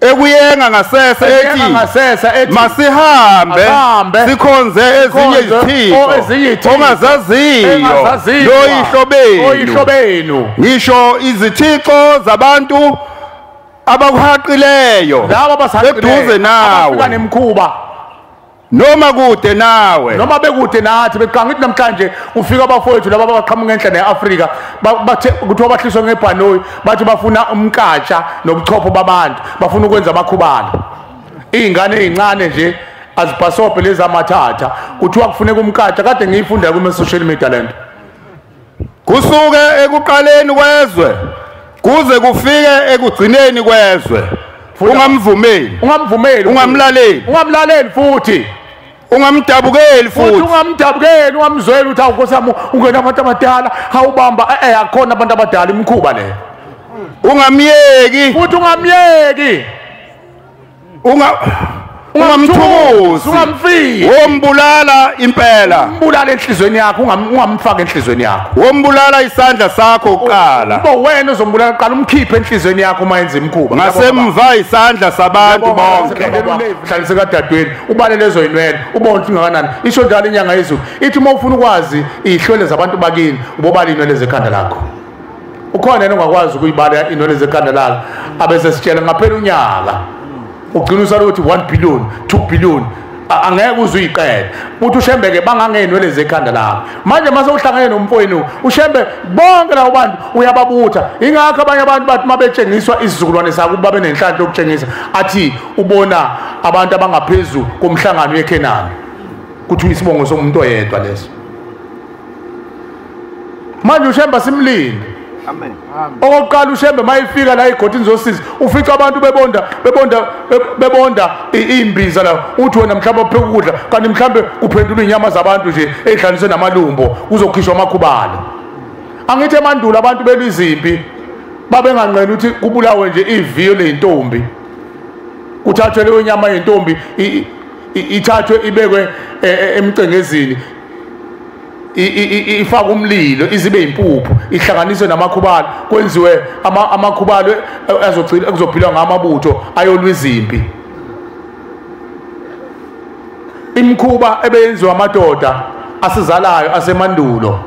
ekuyenga ngasese ethi masihambe sikhonze ezinye izithixo ongazaziyo loyihlobenu ngisho izithixo zabantu abakuhaqileyo beduze nawe nemkhuba noma kude nawe noma bekude nathi beqangithi namhlanje ufika abafowethu laba abaqhamuka enhlane yeAfrika kuthiwa bahliswa ngebhanoyi bathi bafuna umkatsha nobuchopho babantu bafuna ukwenza amakhubala izingane ezincane nje azibhasobhe lezi amathatha kuthiwa kufuneka umkatsha kade ngiyifunda kuma social media lento kusuke ekuqaleni kwezwe kuze kufike ekugcineni kwezwe ungamvumeli ungamlaleli futhi ungamdabukeli futhi ungamzweli uthi awukosami ungena abantu abadala hawubamba akhona abantu abadala imkhuba le ungamyeki futhi ungamthukuzi ungamfiki wombulala impela umbulala enhlizweni yakho ungamfaka enhlizweni yakho wombulala isandla sakho uqala kuba wena uzombulala uqala umkhiphe enhlizweni yakho uma yenza imkhuba ngasemva isandla sabantu bonke hlalise kadadweni ubalelezo inwele ubone ukuthi ngakanani isho njalo inyanga yezulu ithi uma ufuna ukwazi ihlwele zabantu bakini ubobala inwele zekhanda lakho ukhona yena ongakwazi ukuyibala inwele zekhanda lakho abese sitshela ngaphela unyaka ugcina usalo ukuthi 1 billion 2 billion angeke uzuyiqeda uthi ushembeke bangangenwele zekhanda lakho manje mase uhlangene nomfowenu ushembe bonke labo bantu uyababutha ingakho abanye abantu bathi mabetshengiswa isizukulwane sakho babe nenhlanhla yokutshengisa athi ubona abantu abangaphezulu komhlangano yeKenani kuthi isibongo somuntu oyedwa leso manje ushemba simlinde amen okokuqala ushembe mayifika la igodini zosiza ufica abantu bebonda imbiza la uthi wena mhlawumbe upheka ukudla kanti mhlawumbe kuphendula inyama zabantu nje ehlanganiswe namalumbo kuzokhishwa amakhubala angithi emandulo abantu belizimpi babenganqeni ukuthi kubulawe nje iviyo leintombi kuthathwe leyo nyama yentombi ithathwe ibekwe emcengezini ifaka umlilo izibe impuphu ihlanganiswe namakhubalo kwenziwe amakhubalo azogcina kuzophilwa ngamabutho ayolwa izimpi imkhuba ebeyenziwa amadoda asizalayo asemandulo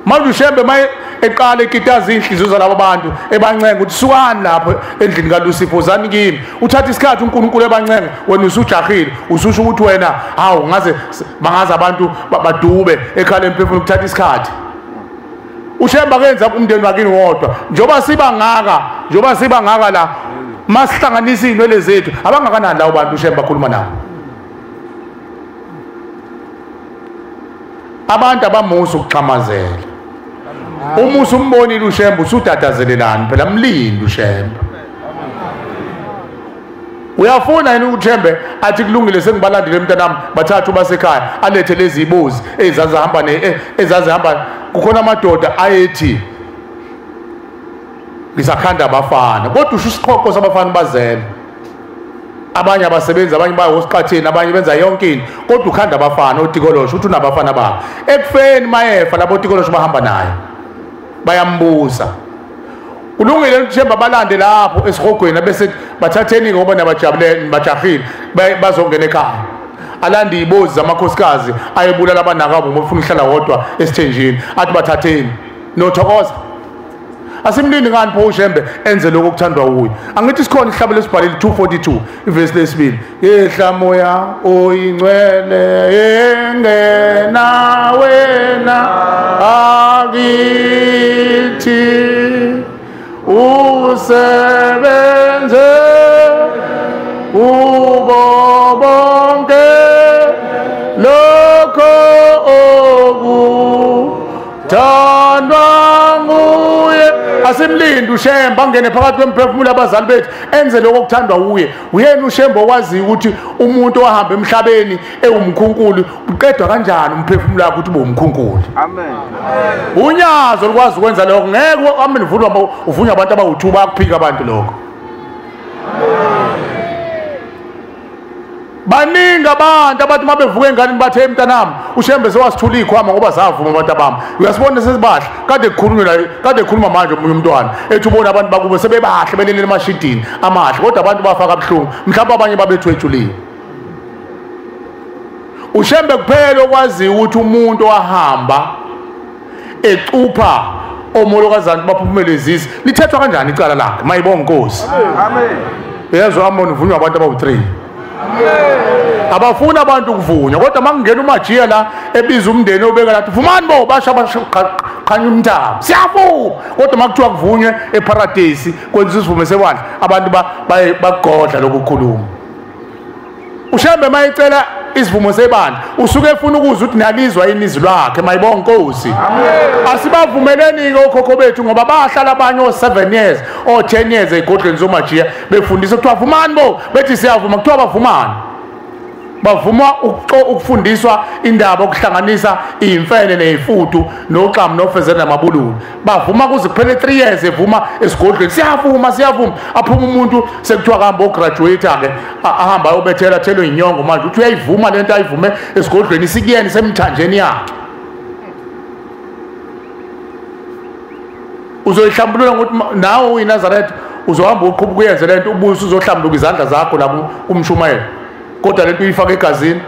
manje ushembe maye eqala ekitaza inhliziyo zalabo bantu ebancenga ukuthi sukani lapho endlini kaLucifer uzani kimi uthatha isikhathi uNkulunkulu ebancenga wena usujahile ususho ukuthi wena hawu ngaze bangaza abantu badube ekhala emphefumulo ukuthatha isikhathi ushemba kenza umndeni wakini wodwa njoba siba ngaka la masihlanganisa inwele zethu abangakanani lawo bantu ushembe bakhuluma nabo abantu abamusa ukuxhamazela umusa umbonile ushembe usudadazelelani phela mlindi ushembe uyafuna yini uthembe athi kulungile sengibalandile mntanami bathathu basekhaya alethe lezi ibuzi ezazihamba kukhona amadoda ayethi ngisakhanda abafana kodwa usho isiqoqo sabafana bazele abanye abasebenzi abanye bayosiqatheni abanye benza yonke into kodwa ukhanda abafana oTikolosho uthi unabafana babo ekufeni mayefa labo oTikolosho bahamba naye bayambuza kulungile uthemba balande lapho esihogweni bese bathatheni ngoba nabajabuleni bajahile bazongena ekhaya alanda ibozi zamakhosikazi ayebulala abanakabo uma ufuna uhlala wodwa esithenjini athi bathatheni nothokoza asimlindi ngani pho ushembe enze lokho okuthandwa uye angithi sikhona ihlabo lesibhalile 242 ivesi lesibili yehla moya oyingcwele engena wena akithi usebenze ubo bonke lokho okuthandwa nguye asimlindi ushembe angene phakathi kwemphefumulo abazali bethu enze lokho okuthandwa uye uyena ushembe owaziyo ukuthi umuntu ohamba emhlabeni ewumkhunkulu uqedwa kanjani umphefumulo wakhe ukuthi ube umkhunkulu amen unyazo likwazi ukwenza lokho ngeke ame nivulwa uvunywa abantu abawu2 bakuphika abantu lokho baningi abantu abathi mabevuka enganini bathe emntanami ushembe sewasithula ikhwama ngoba zavuma abantu abami uyasibona sesibahla kade kukhulunywa naye kade khuluma manje omunye umntwana ethi ubona abantu bakube sebebahle belele emashidini amahle kodwa abantu bafaka abhlungu mhlawumbe abanye babethwethuliwe ushembe kuphela okwazi ukuthi umuntu wahamba ecupha omolokazana baphumelezisa lithethwa kanjani icala lakhe mayibonga Nkosi amen yezwa amona uvunywa abantu abawu3 abafuna abantu kuvunywa kodwa makungena umajiya la ebiza umndeni obeka lathi vumani bo basha khanya umntaba siyavuma kodwa makuthiwa kuvunywe eparadise kwenza isivume sebandla abantu bagodla lokukhuluma ushembe mayicela isivumo sebandla usuke efuna ukuzwa ukuthi niyalizwa yini izwi lakhe mayibonga Nkosi asibavumeleni ke okhokho bethu ngoba bahlala abanye o7 years o10 years egodleni zomajiya befundisa kuthiwa vumani bo bethi siyavuma kuthiwa bavumani bavuma ukufundiswa indaba okuhlanganisa imfene nezifudu noxamu nofezela namabululu bavuma kuze kuphele 3 years evuma esigodlweni siyavuma aphuma umuntu sekuthiwa kahamba ograduate ke ahamba ayobethela thelwe inyongo manje uthi uyayivuma lento ayivume esigodlweni isikuyeni semthanjeni yakhe uzoyihlambulula ngokuthi nawe uyiNazaretha uzohamba uqhubeka kuyenze lento ubuso uzohlambuluka izandla zakho lapho umshumayela kodwa lento uyifaka egazini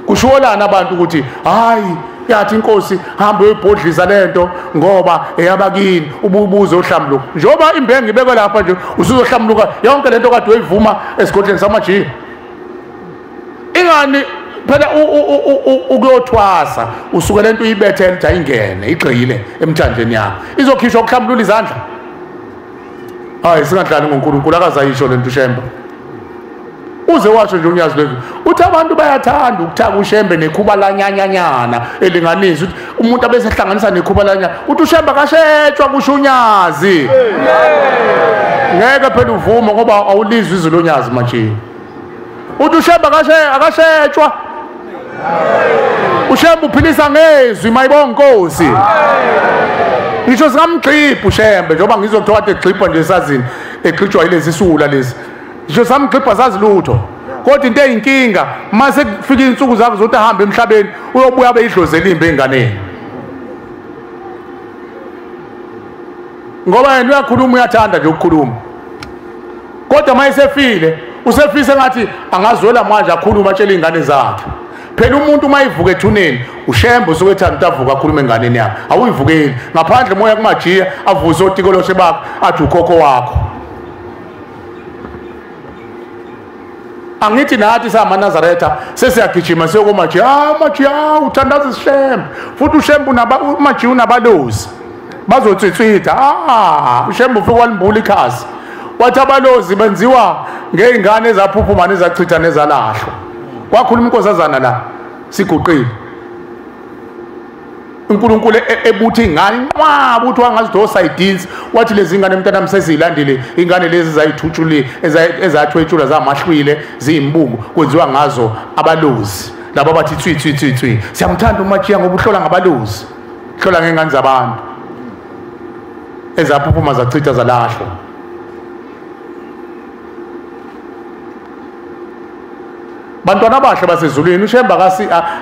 kusholana abantu ukuthi hayi yathi Inkosi hamba uyibhodliza lento ngoba eyabakini ububuzo ohlambuluka njoba imbenge ibekwe lapha nje usuzohlambuluka yonke lento kade uyivuma esigodleni samajiya ingani phela ukuyothwasa usuke lento uyibethele ukuthi ayingene igxile emthanjeni yakho izokhishwa ukuhlambulula izandla hayi singadlali ngoNkulunkulu akazayisho lento ushemba uze washo nje unyazi levi uthi abantu bayathanda ukuthaka ushembe nekhuba lanyanyanyana elinganisa ukuthi umuntu abesehlanganisa nekhuba lanyanya uthi ushembe akashetshwa kusho unyazi ngeke phela uvume ngoba awulizwi izwi lonyazi manje uthi ushembe akashetshwa ushembe uphilisa ngezwi mayibonga Nkosi ngisho singamgxipha ushembe njengoba ngizokuthiwa kade egxipha nje esazini egxitshwa yilezi sula lezi ngisho samgxipha sazi lutho kodwa into eyinkinga mase kufika insuku zakho zokuthi ahambe emhlabeni uyobuya beyidlozela imbe enganeni ngoba yena uyakhuluma uyathanda nje ukukhuluma kodwa mayesefile usefise ngathi angazwela manje akhuluma atshela izingane zakhe phela umuntu mayivuka ethuneni ushembe usukwethanda avuka akhuluma enganeni yakhe awuyivukeli ngaphandle moya kumajiya avuze oTikoloshe bakhe athi ukhokho wakho angithi nathi samaNazaretha sesiyagijima siyokomajiya majiya uthandaza isishembe futhi ushembe umajiya unabalozi bazotsitsitha ushembe ufike walimbula ikhasi wathi abalozi benziwa ngeingane ezaphuphuma nezachitha nezalahlwa. Kwakhuluma inkosazana la siguqile. uNkulunkulu ebuthe ingane inqwaba uthi wangazido sides wathi lezi ingane mntanami sezilandile ingane lezi zayithuthuli ezathwetshula zamahlwile ziyimbungu kwenziwa ngazo abalozi laba bathi thwi siyamthanda uMachiya ngoba uhlola ngabalozi hlola ngengane zabantu ezaphuphuma zachitha zalahlwa. Bantwana bahle basezulwini uShemba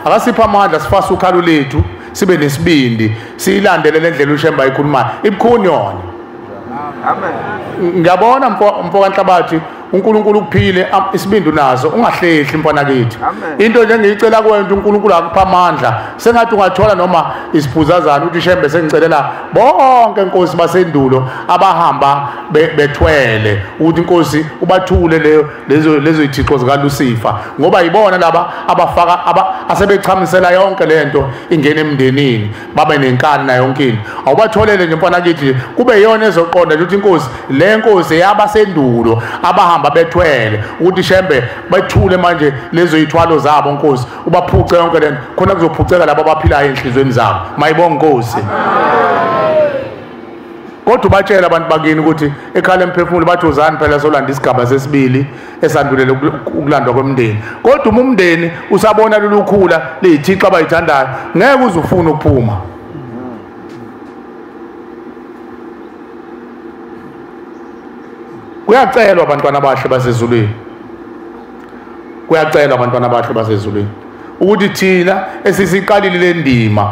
akasipha amandla sifase ukhalo lethu sibe nesibindi siyilandele lendlela uShemba ayikhulumayo ibukhuni yona. Amen. Ngiyabona mfo kaNhlabathi uNkulunkulu ukuphile isibindi nazo ungahlehli mfana kithi. Into nje engiyicela kuwena uNkulunkulu akupha amandla sengathi ungathola noma isiphuzazana uthi Shembe sengicelela bonke inkosi basendulo abahamba bethwele ukuthi inkosi ubathule lezo ithixo zika Lucifer ngoba yibona laba abafaka asebechamisela yonke lento ingene emndenini babe nenkani na yonke into awubatholele nje mfana kithi kube yona ezoqonda ukuthi inkosi le nkosi yabasendulo abahamba bethwele ukuthi Shembe bethule manje lezo ithwalo zabo nkosi ubaphuce yonke lento khona kuzophuceka labo abaphilayo enhlizweni zabo mayibonge nkosi. Kodwa batshela abantu bakini ukuthi ekhala emphefumulo bathi uzani phela solanda isigaba sesibili esandulele ukulandwa kwemndeni kodwa umndeni usabona lolukhula lezithixo abayithandayo ngeke uzufuna ukuphuma. Kuyacelwa abantwana abahle basezulwini kuyacelwa abantwana abahle basezulwini ukuthi thina esisiqalile le ndima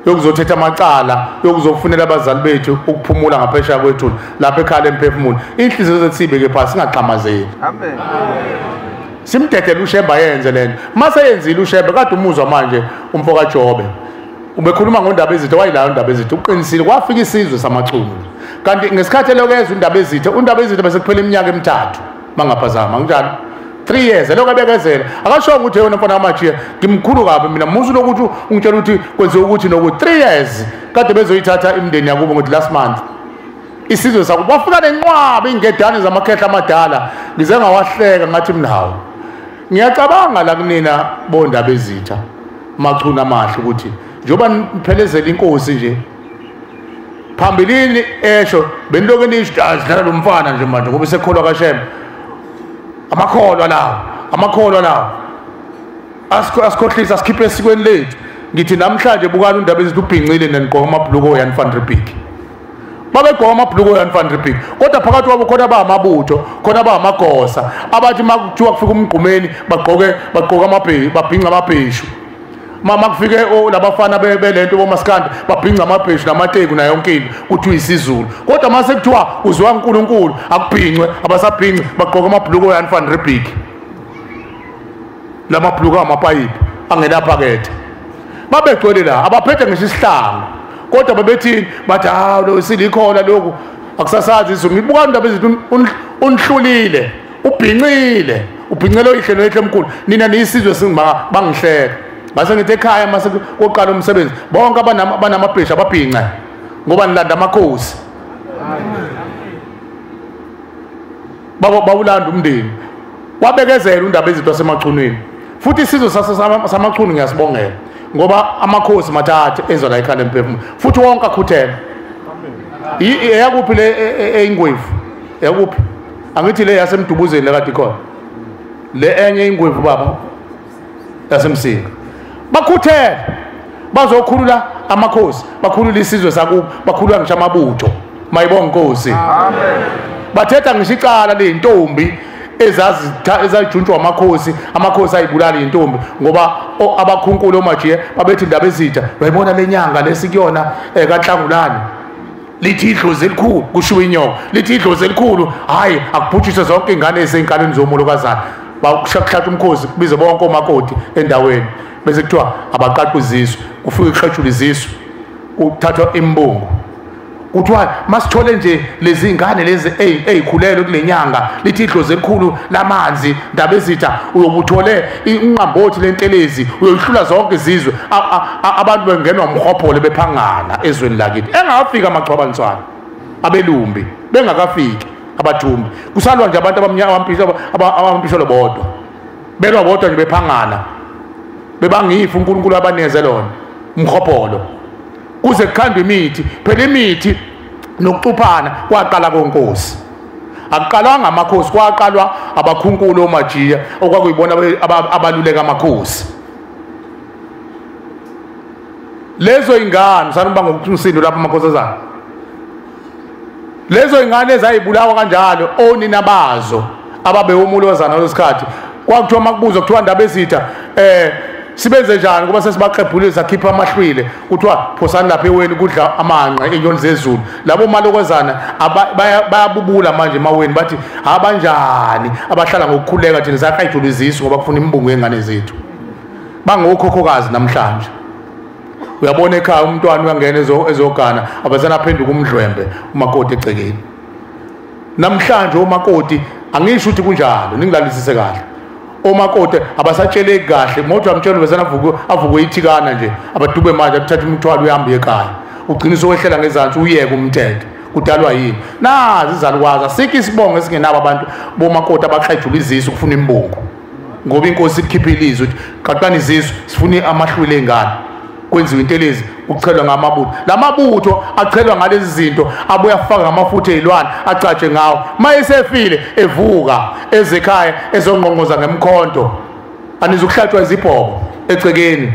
yokuzothetha amacala yokuzofunela abazali bethu ukuphumula ngaphesheya kwethu lapha ekhala emphefumulo inhliziyo zethu sibeke phansi singaxhamazeli. Amen. Simdedele uShemba yenze lento mase yenzile uShemba kade umuzwa manje umfo kaJobe ubekhuluma ngondaba ezithe wayilayo indaba ezithe uqinisile kwafika isizwe samachunu kanti ngesikhathi lokeza undaba ezithe bese kuphela iminyaka emithathu mangaphazama kunjalo 3 years lokho abekezela akasho ukuthi yena mfana kaMachiya ngimkhulu kabi mina musu lokuthi ungitshela ukuthi kwenziwe ukuthi nokuthi 3 years kade bezoyithatha imndeni yakubo ngothi last month isizwe sakho bafika nenqwaba ingedane zamakhehla amadala ngize ngawahleka ngathi mnawo ngiyacabanga la kunina bondaba ezitha machuna amahle ukuthi njoba niphelezela inkosi nje phambilini esho beniloko nishidlala lo mfana nje manje ngoba sekholwa kaShembe amakholwa lawo asikhohlisa sikhiphe esikweni lethu ngithi namhlanje bukala undaba ezithi ubhincile nenigqoka amabhuluko yan Van Riebeeck babegqoka amabhuluko yan Van Riebeeck kodwa phakathi kwabo khona abamabutho khona abamagosa abathi makuthiwa kufika umgqumeni bagqoka babhinca amabheshu mama kufike labafana belento bomaskanda babhinca amabheshu namateku na yonke into kuthi uyisizulu kodwa mase kuthiwa uzwa uNkulunkulu akubhincwe abasabhinci bagqoka amabhuluko yan Van Riebeeck lamabhuluko amapayipi angenaphakethe babegcwele la abaphethe ngisho isihlangu kodwa babethi bathi lo silikhola lokhu akusasazi izwe ngibuka indaba ezithi unhlulile ubhincile ubhincele ihlelo ehle emkhulu nina niyisizwe bangihleka base ngithi ekhaya mase koqala umsebenzi bonke abanamabhesha ababhinca ngoba nilanda amakhosi bawulanda umndeni wabekezela undaba ezinto asemachunweni futhi isizwe samachunu ngiyasibongela ngoba amakhosi mathathe ezwa la ekhanda emphefumulo futhi wonke akhuthela. Eyakuphi le eyingwevu eyakuphi angithi le yasemdubuzeni lekade ikhona le enye ingwevu baba yasemsinga bakhuthela bazokhulula amakhosi bakhulula isizwe sakubo bakhulula ngisho amabutho mayibonge inkosi. Amen. Bathetha ngisho icala leyintombi ezayijuntshwa amakhosi ayibulala intombi ngoba abakhunkulu oMachiya babethi indaba ezitha bayibona lenyanga lesikuyona kaNhlangulane lithi idlozi elikhulu kushiwo inyoko lithi idlozi elikhulu hayi akubhutshise zonke ingane esenkalweni zomolokazana bakuhlatha umkhosi kubize bonke omakoti endaweni bese kuthiwa abaqaquziswe kufike iqhethula iziswe kuthathwa imbongo kuthiwa masithole nje lezi ingane lezi ezikhulelwe kulenyanga lithi idlozi elikhulu lamanzi ndaba ezitha uyobuthole inqambothi lentelezi uyoyihlula zonke izizwe abantu bengenwa umhophole bephangana ezweni lakithi engafika amaxhobaniswana abelumbi bengakafiki abathumbi kusalwa nje abantu abamnyama abampisholo bodwa belwa bodwa nje bephangana bebangifa uNkulunkulu abaneze lona umkhopolo kuze kukhandwe imithi phela imithi nokucuphana kwaqala konkosi akuqalanga amakhosi kwaqalwa abakhunkulu omajiya okwakuyibona abaluleka amakhosi lezo ingane sanibanga ngokuthumsindo lapha amakhosazana lezo ingane ezayibulawa kanjalo onina bazo ababehomulozana lesikhathi kwakuthiwa makubuzwa kuthiwa ndaba ezitha sibenze njani kuba sesibaxephulisa khipha amahlwile kuthiwa phosani lapha eweni kudla amanqa enyoni zezulu labo malokozana bayabubula manje emaweni bathi abanjani abahlala ngokukhuleka thina sakayijulizisa ngoba kufuna imbungu yengane zethu bangokhokhokazi namhlanje uyabona ekhaya umntwana uyangena ezogana abasenaphenduka umdlwembe umakoti egcekeni namhlanje omakoti angisho ukuthi kunjalo ningilalisise kahle omakoti abasatsheleki kahle modwa amtshelo besana avuke ithikana nje abadube manje akuthatha umthwalo uhambe ekhaya ugcina wehlela ngezantsi uyeke umthetho kudalwa yini nazi izalukwazi asikho isibongo esingenabo abantu bomakoti abaxhejula izisu ukufuna imbungu ngoba inkosi ikhipha ilizwi ukuthi qaqani izisu sifune amahlwile engane kwenziwe intelezi ukuchelwa ngamabutho lamabutho achelwa ngalezi zinto abuya afaka amafutha ezilwane acatshe ngawo mayesefile evuka ezekhaya ezongqonqoza ngemkhonto anizukuhlatshwa izibhobo egcekeni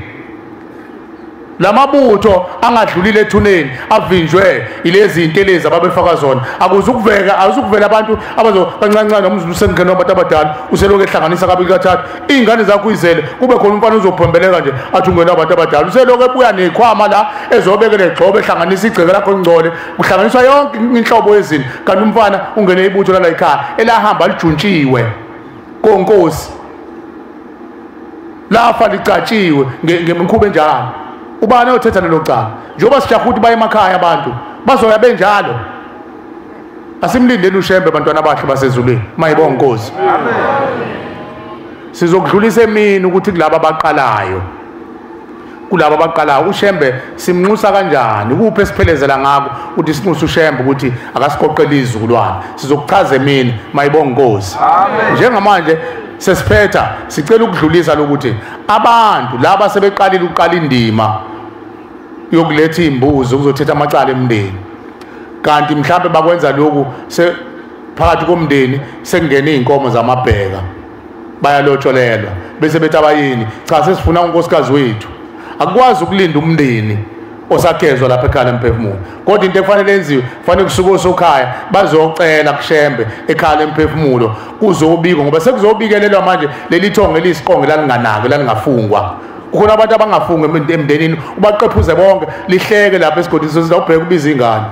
lamabutho angadlulile ethuneni avinjwe ilezi intelezi ababefaka zona akuzukuvela abantu abazo kancancane nomzuzu usengena abantu abadala useloku ehlanganisa kabili kathathu ingane zakho uyizele kube khona umfana uzophombeleka nje athi ungena abantu abadala useloku ebuya nekhwama la ezobekele egxobe ehlanganisa igceke lakho ingcole kuhlanganiswa yonke inhlobo yezinto kanti umfana ungene ibutho la ekhaya elahamba lijuntshiwe konkosi lafa licatshiwe ngemikhuba enjalo ubani othetha lelo cala njengoba sijaha ukuthi baye emakhaya abantu bazoya benjalo asimlindeni ushembe abantwana bahle basezulwini mayibonga inkosi amen sizokudlulisa emini ukuthi kulabo abaqalayo ushembe simnxusa kanjani kuphi esiphelezela ngako ukuthi sinxusa ushembe ukuthi akasiqoqele izizukulwane sizokuchaza emini mayibonga inkosi amen njengamanje sesiphetha sicela ukudlulisa lokuthi abantu laba sebeqalile uqala indima yokuletha imbuzo ukuzothetha amacala emndeni kanti mhlawumbe bakwenza lokhu phakathi komndeni sekungena izinkomo zamabheka bayalotsholelwa bese bethi abayini cha sesifuna unkosikazi wethu akwazi ukulinda umndeni osakezwa lapha ekhaya emphefumulo kodwa into efanele yenziwe kufanele kusuke osokhaya bazocela kushembe ekhaya emphefumulo kuzobikwa ngoba sekuzobikelelwa manje leli thongo elisiqonge lalinganake lalingafungwa kukhona abantu abangafungi emndenini ubaqephuze bonke lihleke lapha esigodini sizawubheka ubiza ingane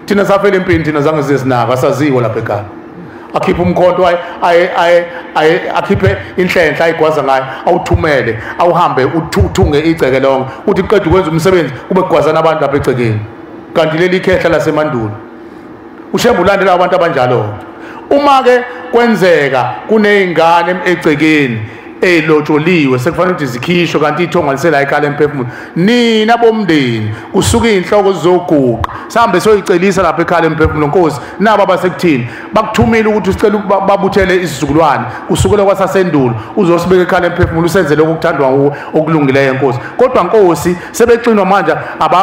thina safela empini thina zange sizinaka asaziwa lapha ekhaya akhiphe umkhonto akhiphe inhlenhla ayigwaza ngayo awuthumele awuhambe uthunge igceke lonke uthi qeda ukwenza umsebenzi kube kugwazana abantu lapha egcekeni kanti leli khehla lasemandulo ushembe ulandela abantu abanjalo uma ke kwenzeka kunezingane egcekeni elotsholiwe sekufanele ukuthi zikhishwe kanti ithonga lisela ekhaya emphefumulo nina bomndeni kusuka inhloko zizoguqa sihambe soyicelisa lapha ekhaya emphefumulo nkosi naba basekuthini bakuthumile ukuthi usicela babuthele isizukulwane kusukela kwasasendulo uzosibeka ekhaya emphefumulo usenzele ukuthandwa nguwe okulungileyo nkosi kodwa nkosi sebexinwa manje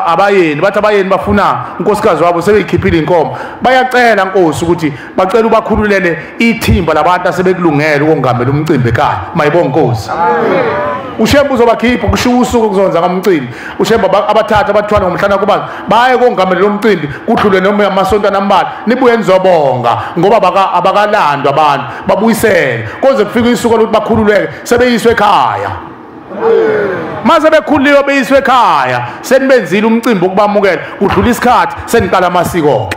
abayeni bathi abayeni bafuna unkosikazi wabo sebeyikhiphile inkomo bayacela nkosi ukuthi bacela ubakhululele ithimba labantu asebekulungela ukongamela umcimbi ekhaya mayibonga nkosi amen ushembe uzobakhipha kushiya usuku kuzonza ngamcimbi ushembe abathatha abathwala ngomhlana kuba baye kongamela lo mcimbi kudlule noma amasonto anambala nibuye nizobonga ngoba abakalandwa abantu babuyisele koze kufike isuku lokuthi bakhululeke sebeyiswe ekhaya mase bekhuliwe beyiswe ekhaya senibenzile umcimbi ukubamukela kudlula isikhathi seniqala amasiko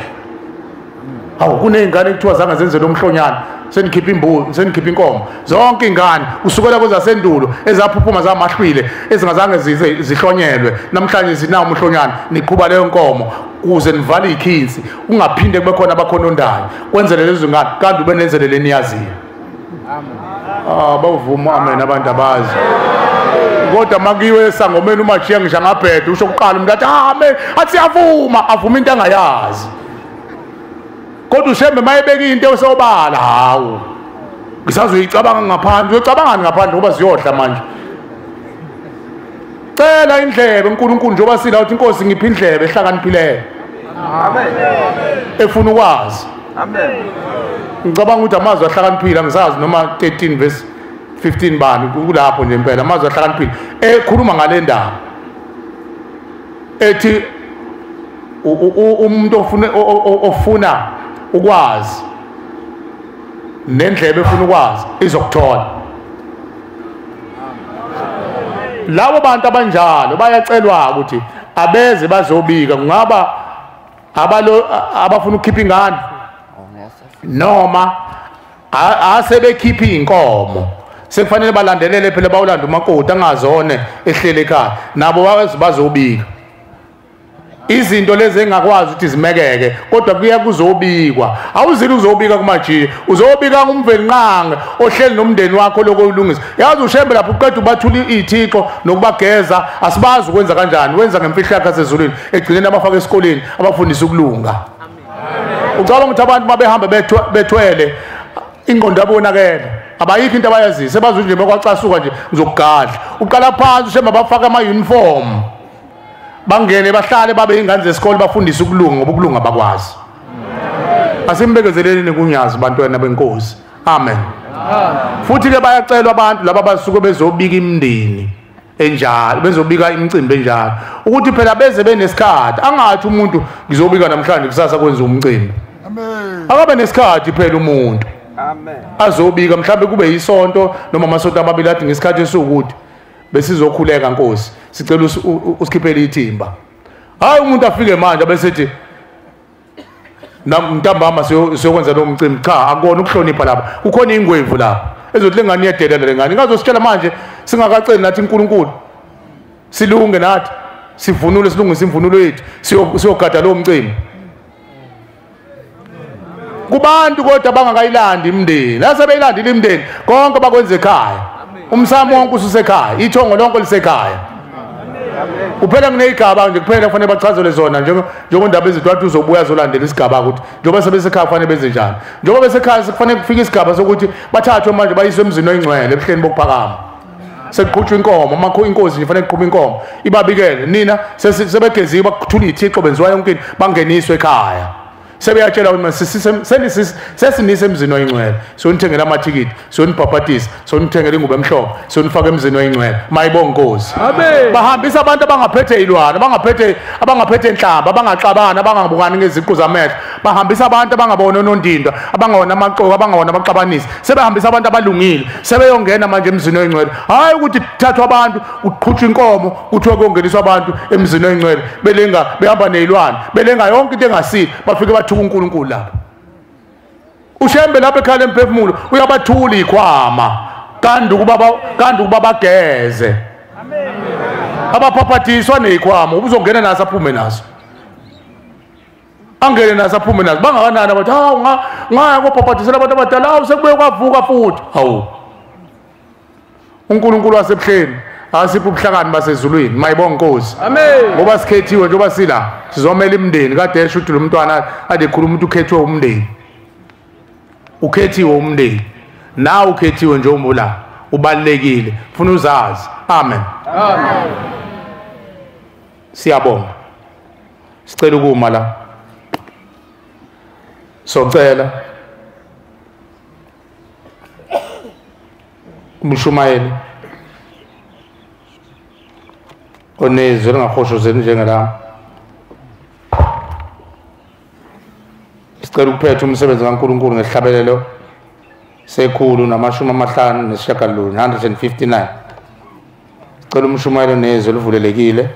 awu kunezingane ekuthiwa zange zenze lo mhlonyana senikhipha imbuzi senikhipha inkomo zonke ingane usukela kwezasendulo ezaphuphuma zamahlwile ezingazange zihlonyelwe namhlanje zinawo umhlonyana niqhuba leyo nkomo ukuze nivale ikhinsi ungaphinde kube khona abakhonondayo kwenzele lezo ngane kanti ube nenzele leniyaziyo amen bawuvuma amen abantu abazi kodwa makiwe esangomeni umajiya ngisho ngabhede usho kuqala umuntu athi amen athi avuma into angayazi kodwa ushembe mayebeka into esobala hawu ngisazoyicabanga ngaphandle uyocabangani ngaphandle ngoba ziyohla manje cela indlebe uNkulunkulu njengoba sila uthi inkosi ngipha indlebe ehlakaniphileyo amen efuna ukwazi amen ngicabanga ukuthi amazwi ahlakaniphile ngisazi noma 13 verse 15 bani kulapho nje impela amazwi ahlakaniphile ekhuluma ngale ndaba ethi umuntu ofuna ukwazi nendlebe efuna ukwazi izokuthola labo bantu abanjalo bayacelwa ukuthi abeze bazobika kungaba abafuna ukukhipha ingane noma asebekhipha inkomo sekufanele balandelele phela bawulanda umakoti angazone ehlele ekhaya nabo bazobika izinto lezi engakwazi ukuthi zimekeke kodwa kuya kuzobikwa awuzili uzobika kumajiya uzobika ngumveli nqanga ohleli nomndeni wakho lokho ulungisa yazi ushembe lapho uqeda ubathula ithixo nokubageza asibazi ukwenza kanjani wenza ngemfihlo yakhe sezulwini egcineni abafaka esikoleni abafundisa ukulunga ucabanga ukuthi abantu babehamba bethwele ingqondo yabonakela abayikho into abayaziyo sebazi nje bekwacasuka nje uzokugadla uqala phansi ushembe bafaka ama-uniform bangene bahlale babe ingane zesikole bafundise ukulunga ngoba ukulunga bakwazi asimbekezeleni kunyazi bantwana benkosi amen futhi ke bayacelwa abantu laba basuke bezobika imindeni enjalo bezobika imicimbi enjalo ukuthi phela beze benesikhathi angathi umuntu ngizobika namhlanje kusasa kwenza umcimbi amen akabe nesikhathi phela umuntu amen azobika mhlawumbe kube yisonto noma amasonto amabili athi ngesikhathi esukuthi besizokhuleka Nkosi sicela usikhiphele ithimba hayi umuntu afike manje abesethi ntambama siyokwenza lo mcimbi cha akona ukuhlonipha lapha kukhona ingwevu lapha ezothi lengane iyadelela lengane ingazositshela manje singakaceli nathi uNkulunkulu silunge nathi sivunule silungise imvunulo yethu siyogada lo mcimbi kubantu kodwa bangakayilandi imndeni asebeyilandile imndeni konke bakwenza ekhaya umsamo wonke ususekhaya ithongo lonke lisekhaya kuphela kuneyigaba nje kuphela kufanele bachazele zona njengondaba ezithi wathi uzobuya zolandela isigaba ukuthi njengoba sebesekhaya kufanele benze njani njengoba besekhaya kufanele kufike isigaba sokuthi bathathwe manje bayiswe emzini oyingcwele ebuhleni bokuphakama sekuqhutshwa inkomo inkosi nje kufanele kuqhuma inkomo ibabikele nina sebegeziwe bakuthula ithixo benziwa yonke into bangeniswe ekhaya sebeyatshela ukuthi sesinise emzini oyingcwele sonithengela amathikithi sonibhabhatisa sonithengela ingubo emhlophe sonifaka emzini oyingcwele mayibonge Nkosi amen bahambisa abantu abangaphethe ilwana abangaphethe inhlamba abangaxabana abangabukani ngeziqu zamehlo bahambisa abantu abangabona nondindwa abangawona amaqoko abangawona abaqabanisi sebehambisa abantu abalungile sebeyongena manje emzini oyingcwele hayi ukuthi thathwa abantu uqhutshwa inkomo kuthiwa kongeniswa abantu emzini oyingcwele behamba nezilwane belenga yonke into engasile bafike bathuka uNkulunkulu lapha ushembe lapha ekhala emphefumulo uyabathula ikhwama kanti ukuba bageze amen abaphaphathiswa nezikhwama ubuzongena naso aphume naso angene naso aphume naso bangakanani abathi hawu ngaya kophaphathisela abantu abadala hawu sekubuye kwavuka futhi hawu uNkulunkulu wasebuhleni asipha ubuhlakani basezulwini mayibonge Nkosi amen ngoba sikhethiwe njengoba sila sizomela imndeni kade esho ukuthi lo mntwana ade ekhuluma ukuthi ukhethwe umndeni ukhethiwe umndeni nawe ukhethiwe njengoba la ubalekile ufuna uzazi amen amen siyabonga sicela ukuma la socela umshumayeli onezwe lingahoshozeli njengala sicela ukuphetha umsebenzi kaNkulunkulu ngesihlabelelo sekhulu namashumi amahlanu nesishagalolunye 159 sicela umshumayelo nezwe livulelekile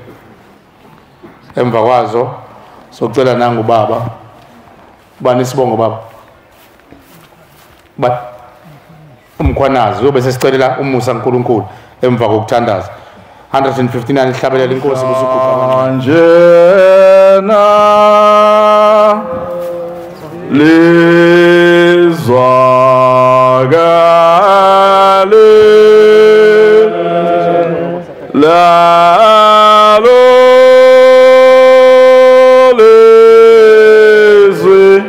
emva kwazo sokucela nangu baba bani sibongo baba umkhwanazi yobe sesicelela umusa kaNkulunkulu emva kokuthandaza 159 ihlabelela inkosi musukuka njena lizwakale lalo lizwi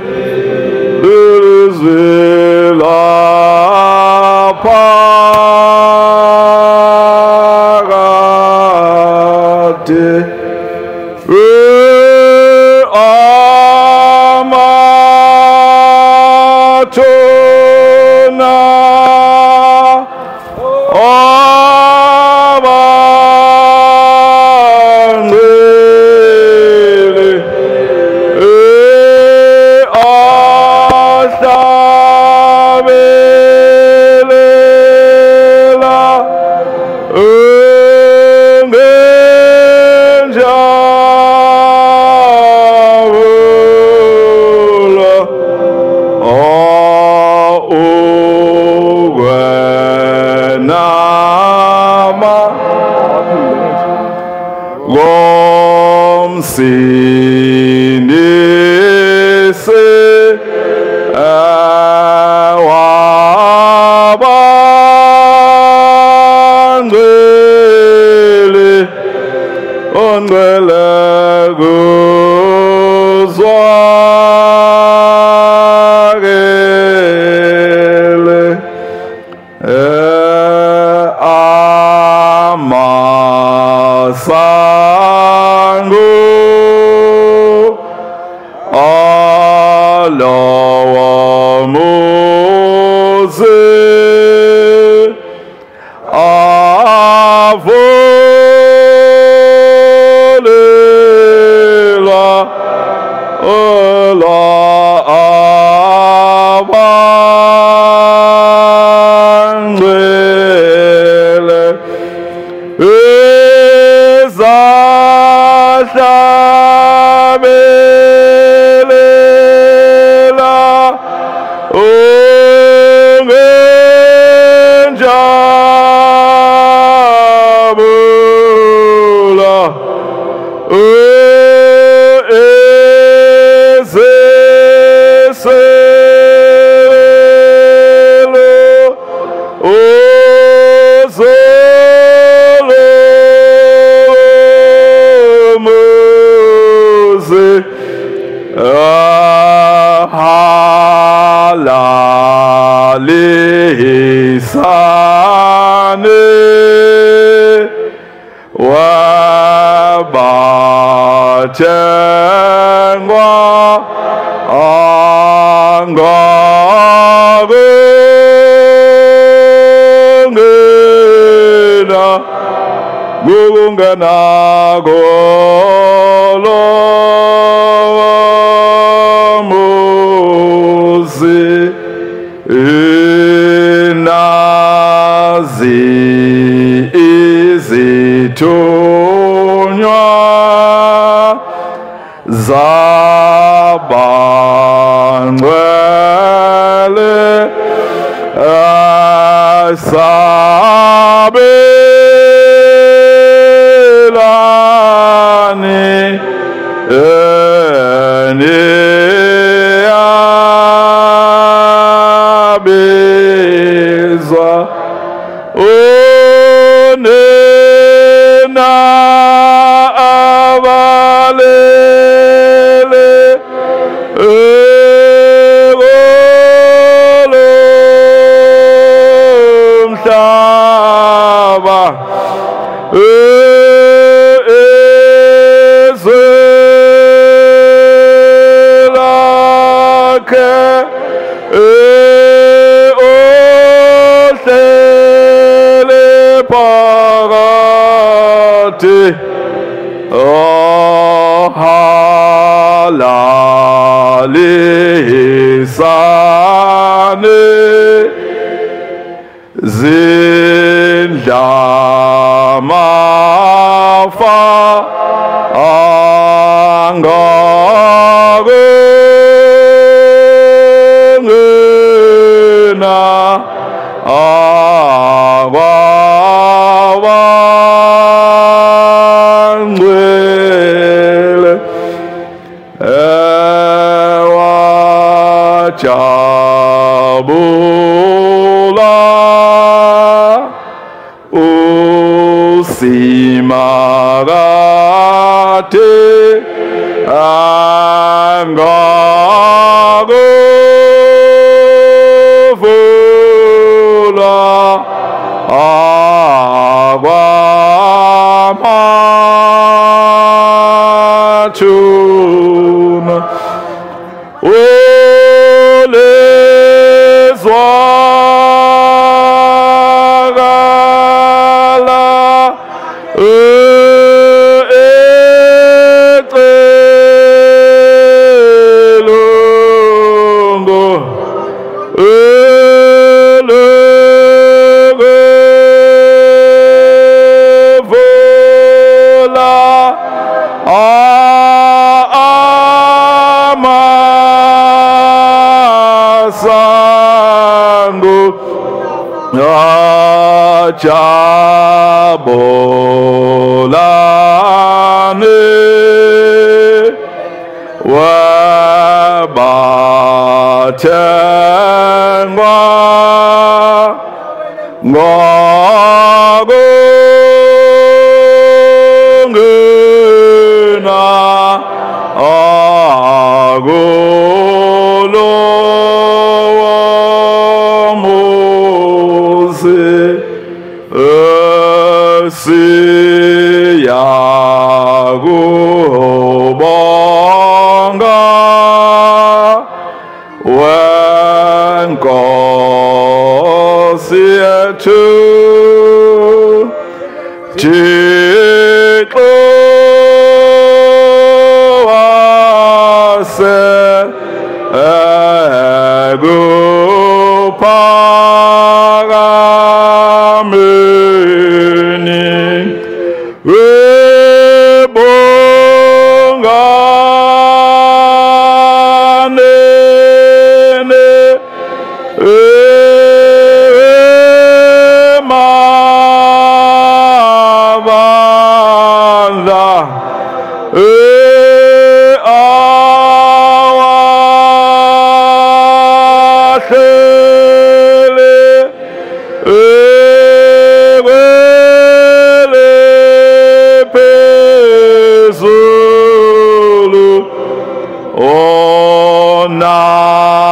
siyachuna olezwakala jabolane wabathengwa ngokungena akulowo muzi siyakubonga wenkosi yethu Thixo ekuphakameni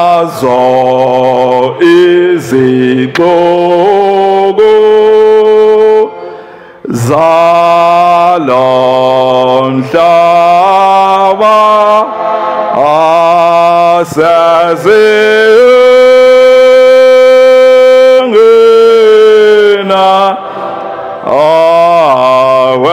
Onazo izixoko zalo mhlaba asezingena awele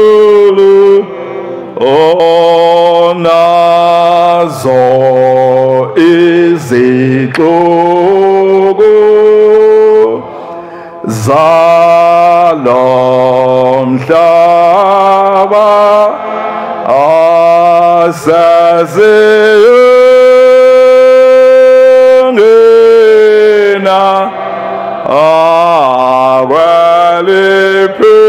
phezulu Onazo izixoko zalo mhlaba asezingena awele phezulu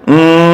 Mm.